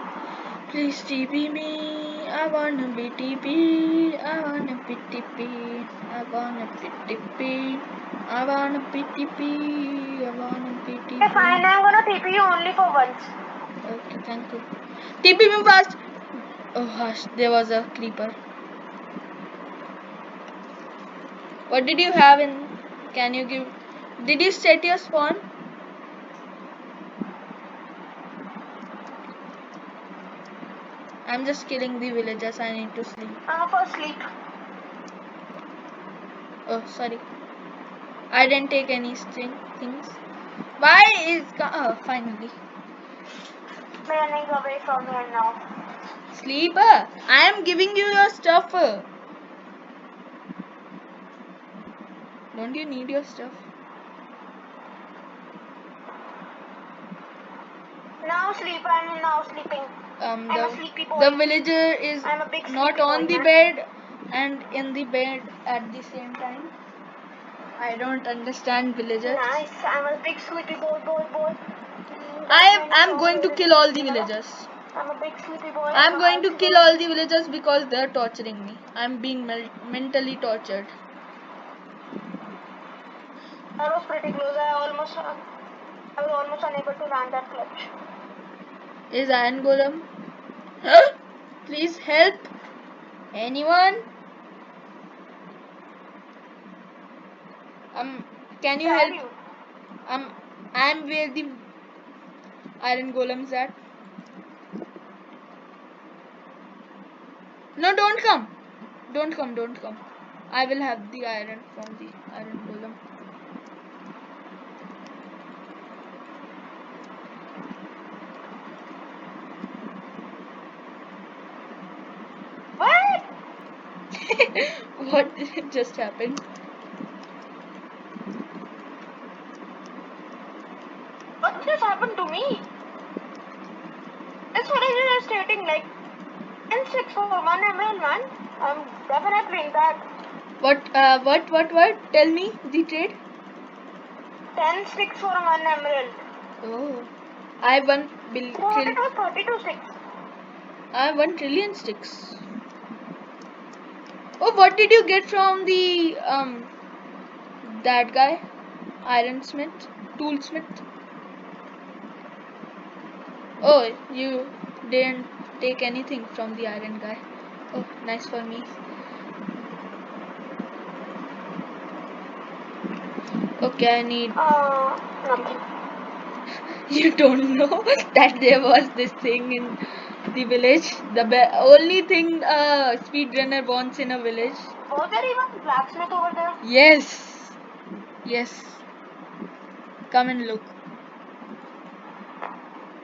Please TP me. I wanna be TP. I wanna be TP. I wanna be TP. I wanna be TP. I wanna be TP. Okay, fine. I'm gonna TP you only for once. Okay, thank you. TP me fast. Oh hush, there was a creeper. What did you have in? Can you give? Did you set your spawn? I'm just killing the villagers. I need to sleep. For sleep. Oh, sorry. I didn't take any things. Why is finally Running away from here now. sleeper? I am giving you your stuff. Don't you need your stuff? Now sleep. I'm now sleeping. I'm a sleepy boy. The villager is I'm a big not sleepy on boy, the man. bed and in the bed at the same time. I don't understand villagers. Nice. I'm a big sleepy boy. I'm going to kill all the villagers. I'm a big sleepy boy. I'm going to kill all the villagers because they're torturing me. I'm being mentally tortured. I was pretty close. I was almost unable to land that clutch. Is Iron Golem? Please help. Anyone? Can you help? I'm where the Iron Golem's at. No, don't come. Don't come. I will have the iron from the Iron Golem. What? What just happened? What just happened to me? That's what I was stating, like 10-6 for 1 emerald, man. I'm definitely in that. What? Tell me the trade. 10-6 for 1 emerald. Oh, I won It was 32-6. I have 1 trillion sticks. Oh, what did you get from the that guy? Ironsmith? Toolsmith? Oh, you didn't take anything from the iron guy. Oh, nice for me. Okay, I need. Nothing. You don't know that there was this thing in the village. The only thing a speedrunner wants in a village. Was there even blacksmith over there? Yes. Come and look.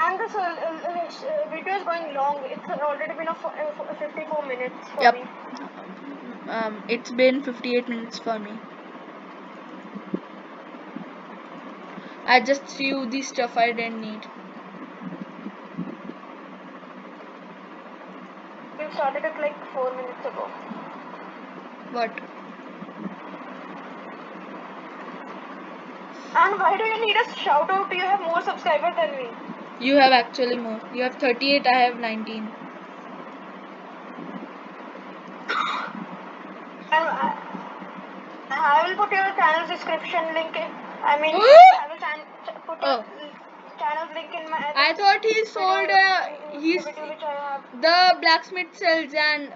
And this video is going long. It's already been 54 minutes for Yep. me. It's been 58 minutes for me. I just threw the stuff I didn't need. We started it like 4 minutes ago. What? And why do you need a shout out? You have more subscribers than me. You have actually more. You have 38, I have 19. And I will put your channel's description link in. I will put your channel's link in my. I thought he sold. The blacksmith sells and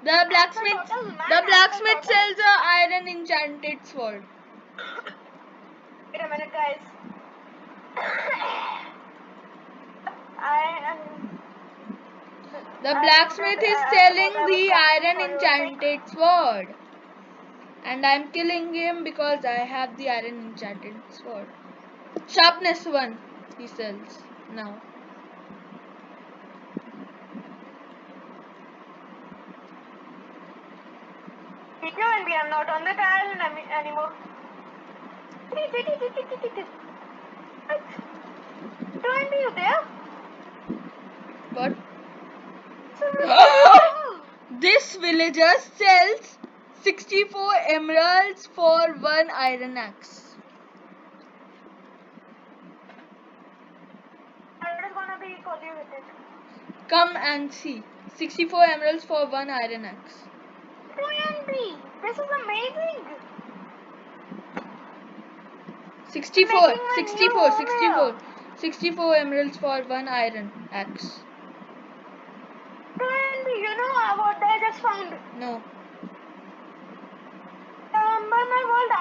the blacksmith sells a iron enchanted sword. Wait a minute, guys. The blacksmith is selling the iron enchanted sword. And I'm killing him because I have the iron enchanted sword. Sharpness 1 he sells now. And I'm not on the island anymore. Don't you there? What? This villager sells 64 emeralds for 1 iron axe. I'm just gonna be for you with it. Come and see. 64 emeralds for 1 iron axe. TNT. This is amazing. 64, Making my 64, new home 64, here. 64 emeralds for 1 iron axe. TNT, you know what I just found? No. Remember my world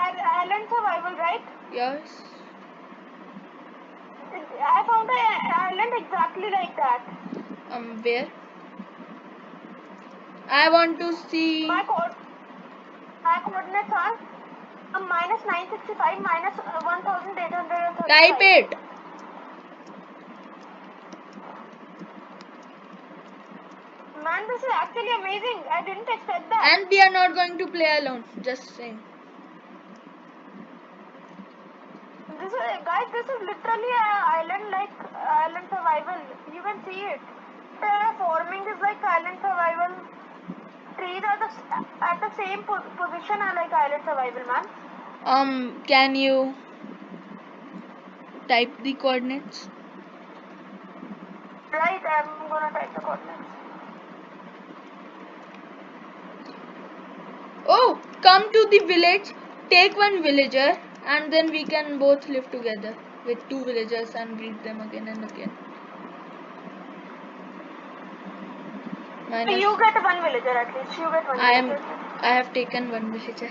island survival, right? Yes. I found an island exactly like that. Where? I want to see. My coordinates are minus 965 minus 1835. Type it. Man, this is actually amazing. I didn't expect that. And we are not going to play alone. Just saying. Guys, this is literally an island like island survival. You can see it. Terraforming is like island survival. Trees are at the same position as like island survival, man. Can you type the coordinates? Right, I'm gonna type the coordinates. Oh, come to the village. Take 1 villager, and then we can both live together with 2 villagers and breed them again and again. Minus. You get 1 villager at least. You get 1 villager. I have taken 1 villager.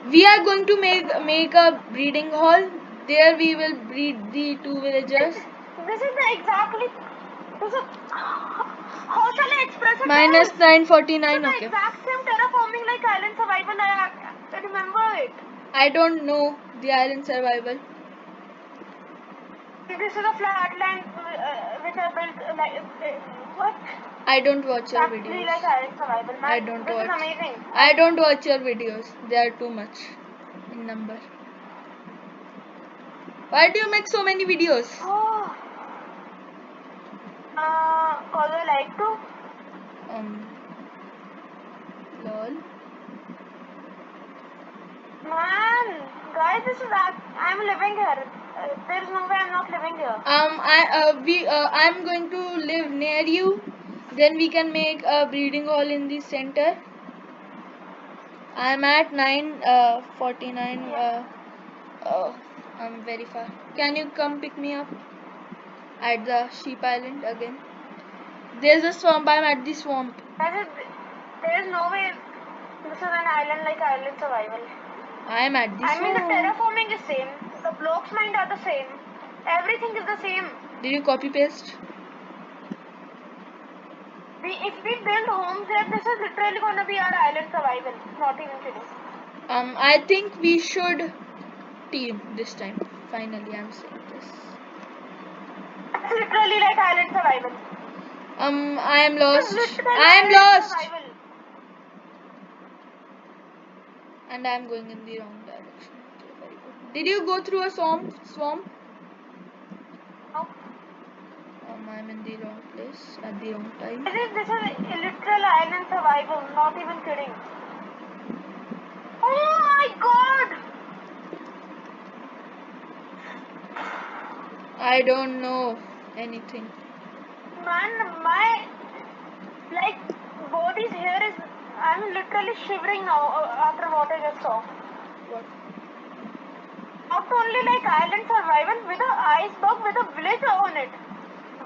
We are going to make a breeding hall. There we will breed the 2 villagers. This is the exactly. This is. How shall I express it? Minus This 949. is the Okay. exact same terraforming like island survival. I remember it. I don't know the island survival. This is a flatland which I built like what? I don't watch your Exactly videos. like island survival. Man, I don't this watch. is amazing. I don't watch your videos. They are too much in number. Why do you make so many videos? Oh. Cause I like to. Lol. Man, guys, this is that I'm living here. There is no way I'm not living here. I'm going to live near you. Then we can make a breeding hall in the center. I'm at 9:49. I'm very far. Can you come pick me up at the sheep island again? There's a swamp. I'm at the swamp. There is no way this is an island like island survival. I'm at the I mean, the swamp. terraforming is same. The blocks mined are the same. Everything is the same. Did you copy paste? If we build homes here, this is literally gonna be our island survival. Not even kidding. I think we should team this time. Finally, I'm saying this. It's literally like island survival. I am lost. Literally I am island lost. survival. And I'm going in the wrong direction. Okay, very good. Did you go through a swamp? No. I'm in the wrong place at the wrong time. This is a literal island survival. Not even kidding. Oh my god! I don't know anything. Man, my like body's hair is. I'm literally shivering now after what I just saw. What? Not only like island survival with an iceberg with a village on it.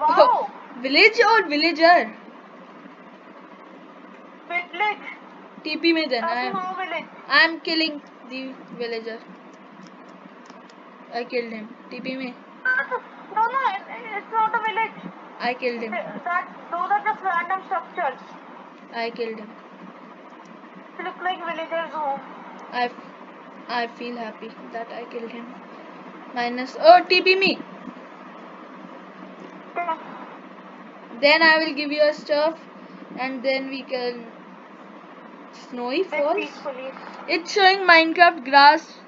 Wow. Oh, village or villager? Village. TP me then. That's no village. I'm killing the villager. I killed him. TP me. No, it's not a village. I killed him. Those are just random structures. I killed him. They look like villagers' home. I feel happy that I killed him. Minus. Oh, TP me. Then I will give you a stuff, and then we can. Snowy falls. Peacefully. It's showing Minecraft grass.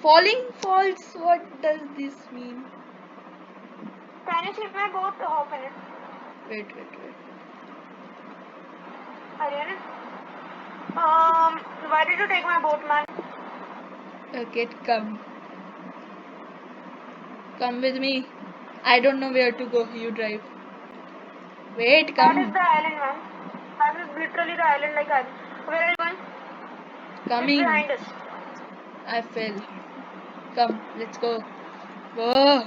Falling falls. What does this mean? Can you see my boat? Hop in it. Wait. Are you in it? Why did you take my boat, man? Okay, come. Come with me. I don't know where to go. You drive. Wait, That is come. the island, man. That is literally the island, like island. Where are you going? It's Coming. behind us. I fell. Come, let's go. Whoa.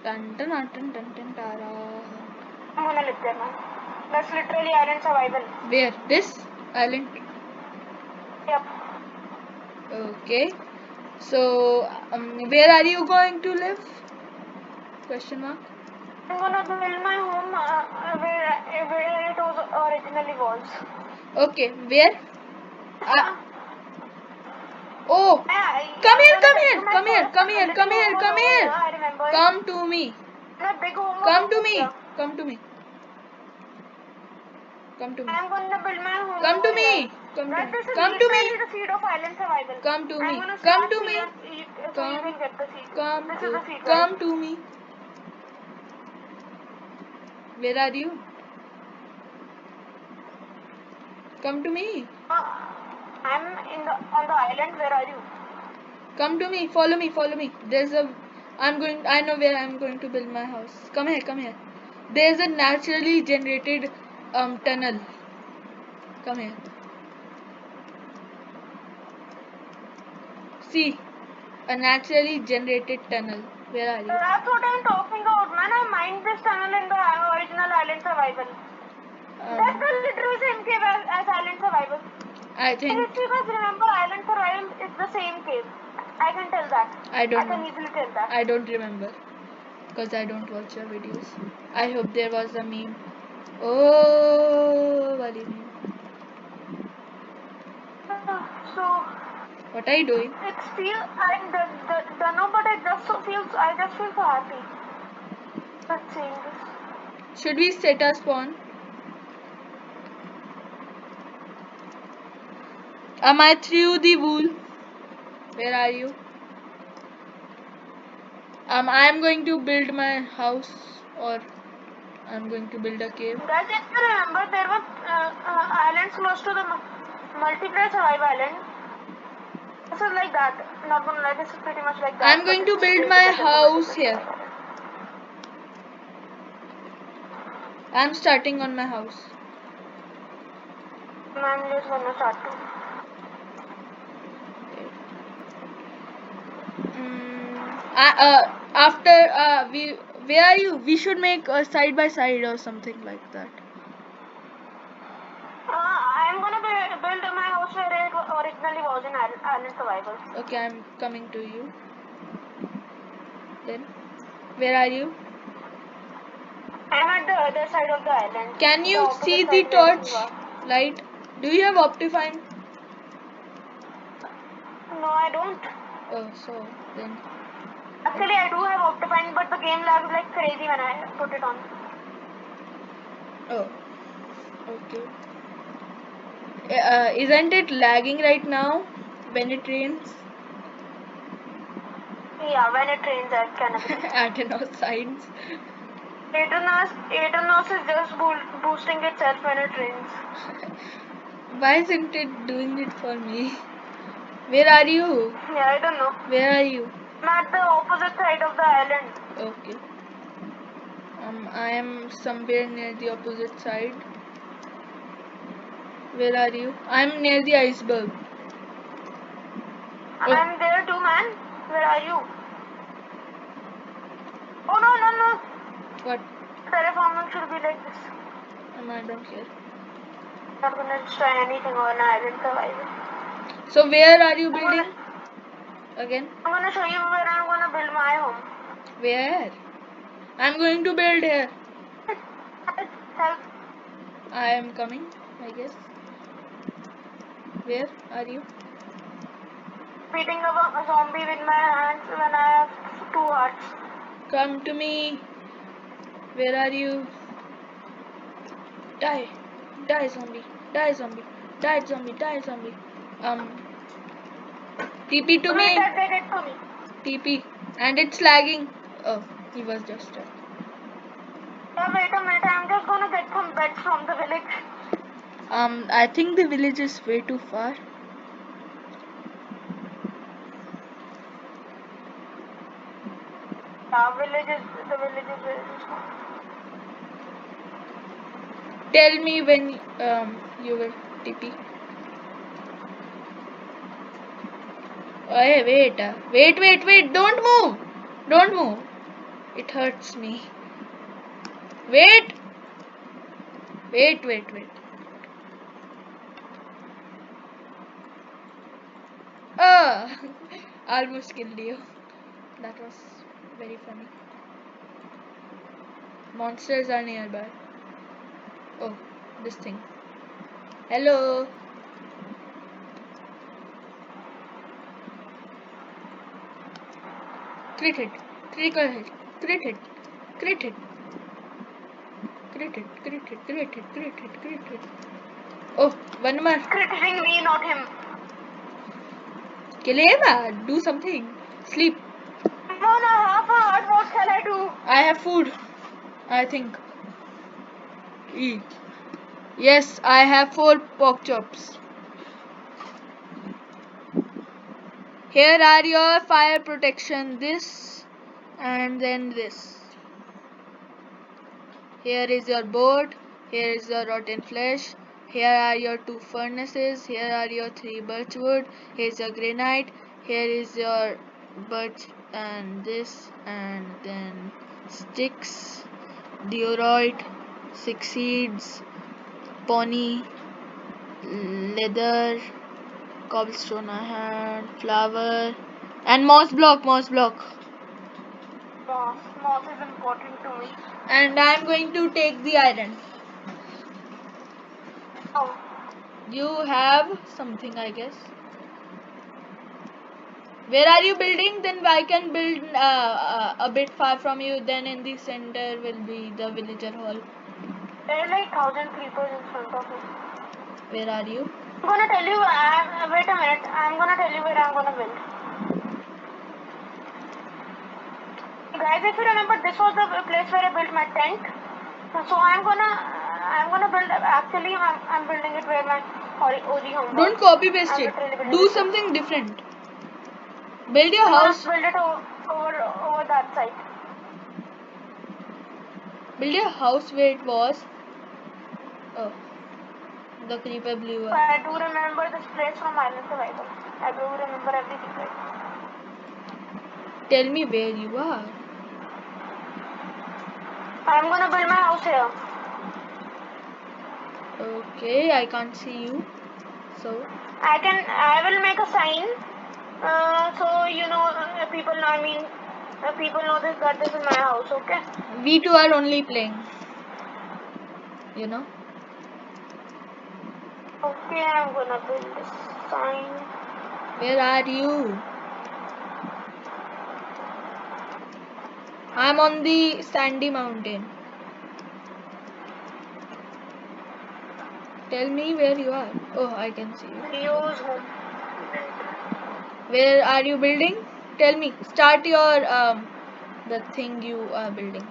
Dun dun dun dun dun dun tara. I'm gonna live there, man. That's literally island survival. Where? This island? Yep. Okay. So, where are you going to live? Question mark. I'm gonna build my home where it was originally was. Okay, where? Oh, I'm come here, gonna come build here, my come here, first come here, little come here, home was come over here. I remember. Come to me. My big home was Come to over me. here. Come to me. Come to me. I'm gonna build my home Come to over me. here. Come to That me. is Come to me. literally the seed of island survival. Come to I'm me. gonna Come start to seed me. so you Come. can get the seed. Come This to. is the seed, guys. Come to me. Where are you? Come to me. I'm on the island. Where are you? Come to me. Follow me. Follow me. I know where I'm going to build my house. Come here. Come here. There's a naturally generated tunnel. Come here. See, a naturally generated tunnel. Where are you? That's what I'm talking about, man. I mined this tunnel in the original island survival. That's the literal same cave as island survival. I And think if you guys remember, island survival is the same cave. I can tell that. I don't can know. easily tell that. I don't remember because I don't watch your videos. I hope there was a meme. Oh, wali meme. So What are you doing? it's I'm don't know, but I just feel so happy. Let's seeing this. Should we set a spawn? Am I through the wool? Where are you? I am going to build my house, or I'm going to build a cave. Guys, if you remember, there were islands close to the multiplayer survival island. This is like that. Not gonna lie, this is pretty much like that. I'm going to build my house here. I'm starting on my house. I'm just gonna start to. Where are you? We should make a side by side or something like that. I'm gonna build my house where it originally was in island survival. Okay, I'm coming to you. Then, where are you? I'm at the other side of the island. Can you see the torch light? Do you have Optifine? No, I don't. Oh, so then. Actually, I do have Optifine, but the game lags like crazy when I put it on. Oh, okay. Isn't it lagging right now when it rains? Yeah, when it rains, I can. Atenos signs. Aternos is just boosting itself when it rains. Why isn't it doing it for me? Where are you? Yeah, I don't know. Where are you? I'm at the opposite side of the island. Okay. I am somewhere near the opposite side. Where are you? I'm near the iceberg. Oh. I'm there too, man. Where are you? Oh no. What? Terraforming should be like this. I don't care. Not gonna try anything on island survival. So where are you building? Again? I'm gonna show you where I'm gonna build my home. Where? I'm going to build here. Help. I am coming, I guess. Where are you? Beating up a zombie with my hands when I have 2 hearts. Come to me. Where are you? Die. Die zombie. Die zombie. Die zombie. Die zombie. TP to me. TP. And it's lagging. Oh, he was just dead. Wait a minute, I'm just gonna get some beds from the village. I think the village is way too far. The village is very small. Tell me when you will TP. Hey, wait, don't move, it hurts me. Wait. Almost killed you. That was very funny. Monsters are nearby. Oh, this thing. Hello. Crit hit. Critical hit. Crit hit. Crit hit. Crit hit. Crit hit. Crit hit. Crit hit. Crit hit. Oh, one more. Critting me, not him. Kill him. Do something. Sleep. I'm on a half a heart. What shall I do? I have food. I think. Eat. Yes, I have 4 pork chops. Here are your fire protection. This and then this. Here is your boat. Here is your rotten flesh. Here are your 2 furnaces. Here are your 3 birch wood. Here is your granite. Here is your birch and this, and then sticks, diorite, 6 seeds, pony, leather, cobblestone I had, flour, and moss block. Moss is important to me. And I am going to take the iron. Oh. You have something, I guess. Where are you building? Then I can build a bit far from you. Then in the center will be the villager hall. There are like 1,000 creepers in front of me. Where are you? I'm gonna tell you. Wait a minute. I'm gonna tell you where I'm gonna build. Guys, if you remember, this was the place where I built my tent. So I'm gonna build. Actually, I'm building it where my OG home was. Don't copy paste it. Do something different. Build your house. Build it over that side. Build your house where it was. Oh, the creeper blew up. I do remember this place from Island Survival. I do remember everything right. Tell me where you are. I'm gonna build my house here. Okay, I can't see you. So I will make a sign. So you know, people know that this is my house. Okay. We two are only playing. You know. Okay, I'm gonna build this sign. Where are you? I'm on the sandy mountain. Tell me where you are. Oh, I can see you. Use home. Where are you building? Tell me. Start your the thing you are building.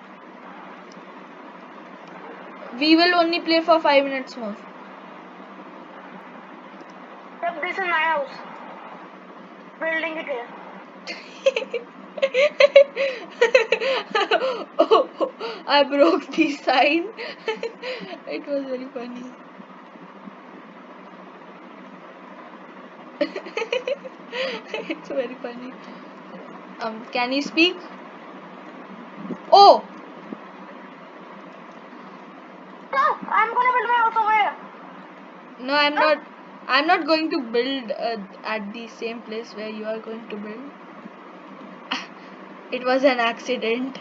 We will only play for 5 minutes more. Yep, this is my house. Building it here. Oh, I broke the sign. It was very funny. It's very funny. Can you speak? Oh! No, I'm gonna build my house over here. No, I'm not going to build at the same place where you are going to build. It was an accident.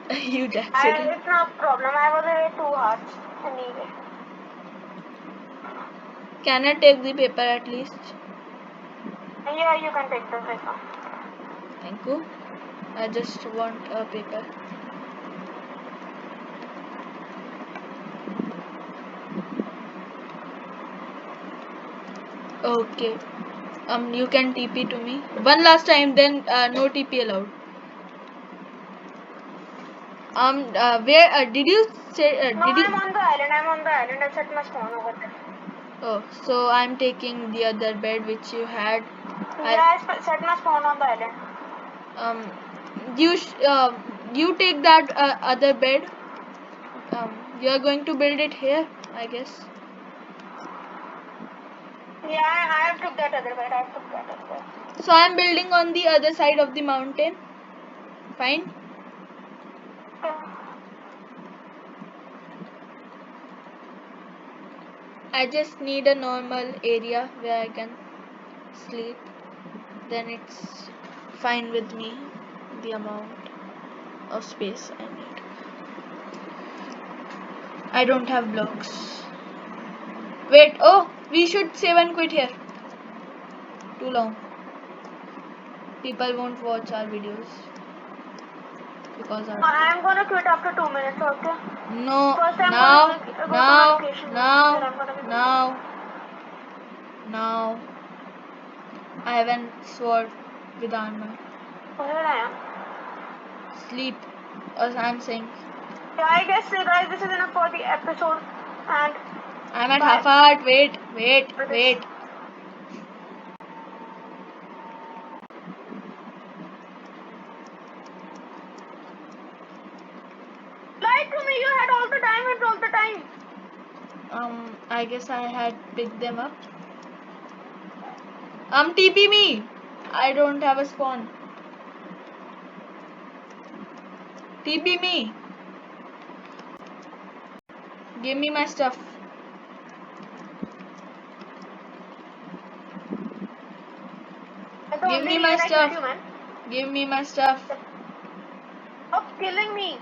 A huge accident. It's no problem. I was away 2 hearts anyway. Can I take the paper at least? Yeah, you can take the paper. Thank you. I just want a paper. Okay. You can TP to me. One last time, then no TP allowed. Where did you say? No, I'm on the island. I set my spawn over there. Oh, so I'm taking the other bed which you had. Yeah, I set my spawn on the island. You take that other bed. You are going to build it here, I guess. Yeah, I have took that other bed. I took that other bed. So I'm building on the other side of the mountain. Fine. I just need a normal area where I can sleep. Then it's fine with me, the amount of space I need. I don't have blocks. Wait, oh, we should save and quit here. Too long. People won't watch our videos. Because I'm gonna quit after 2 minutes, okay? No, First I'm now, gonna go to now, my location. now, Then I'm gonna be now. I have a sword with armor. Here I am. Sleep, as I'm saying. Yeah, I guess guys, this is enough for the episode. And I'm at bye. half heart. Wait. Lie to me, you had all the diamonds all the time. I guess I had picked them up. TP me. I don't have a spawn. TP me. Give me my stuff. Give me my stuff. Give me my stuff. Stop killing me.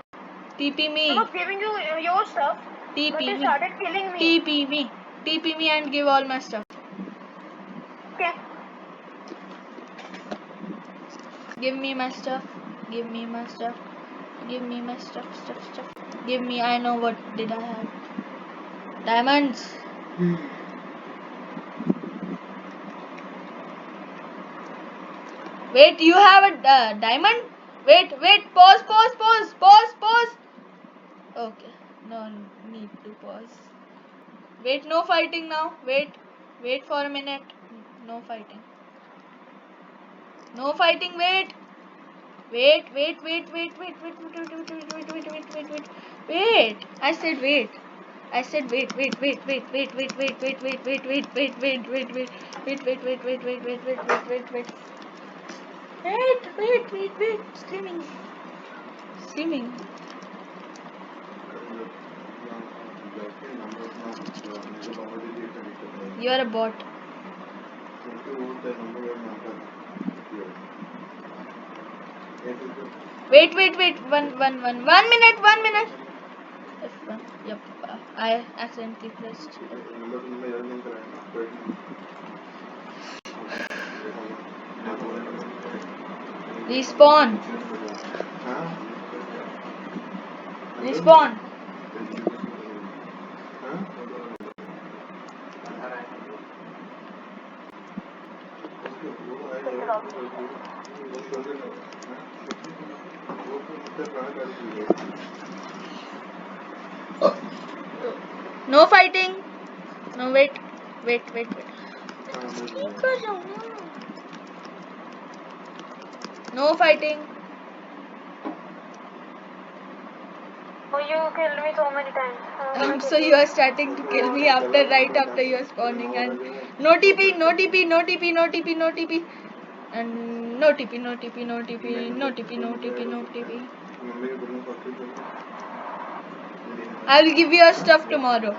TP me. I was giving you your stuff. TP but you me. started killing me. TP me. TP me and give all my stuff. Okay. Give me my stuff. Give me my stuff. Give me my stuff. Give me. I know what did I have. Diamonds. Wait, you have a diamond? Wait. Pause. Okay. No need to pause. Wait, no fighting now. Wait for a minute. No fighting. No fighting. Wait. I said wait. Wait. Screaming. You are a bot. Wait. 1 minute. F1. Yep. I accidentally pressed. Respawn. No fighting. No, wait. No fighting. Oh, you killed me so many times. So you are starting to kill me right after you are spawning, and no TP. And no TP. I will give you your stuff tomorrow.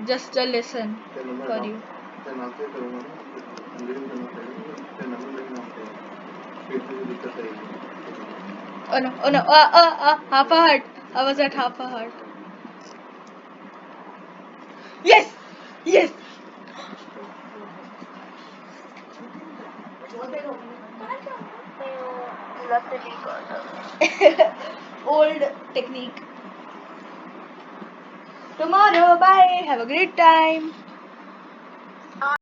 Just a lesson for you. Oh no. Half a heart. I was at half a heart. Yes. You left the decoder. Old technique. Tomorrow, bye. Have a great time.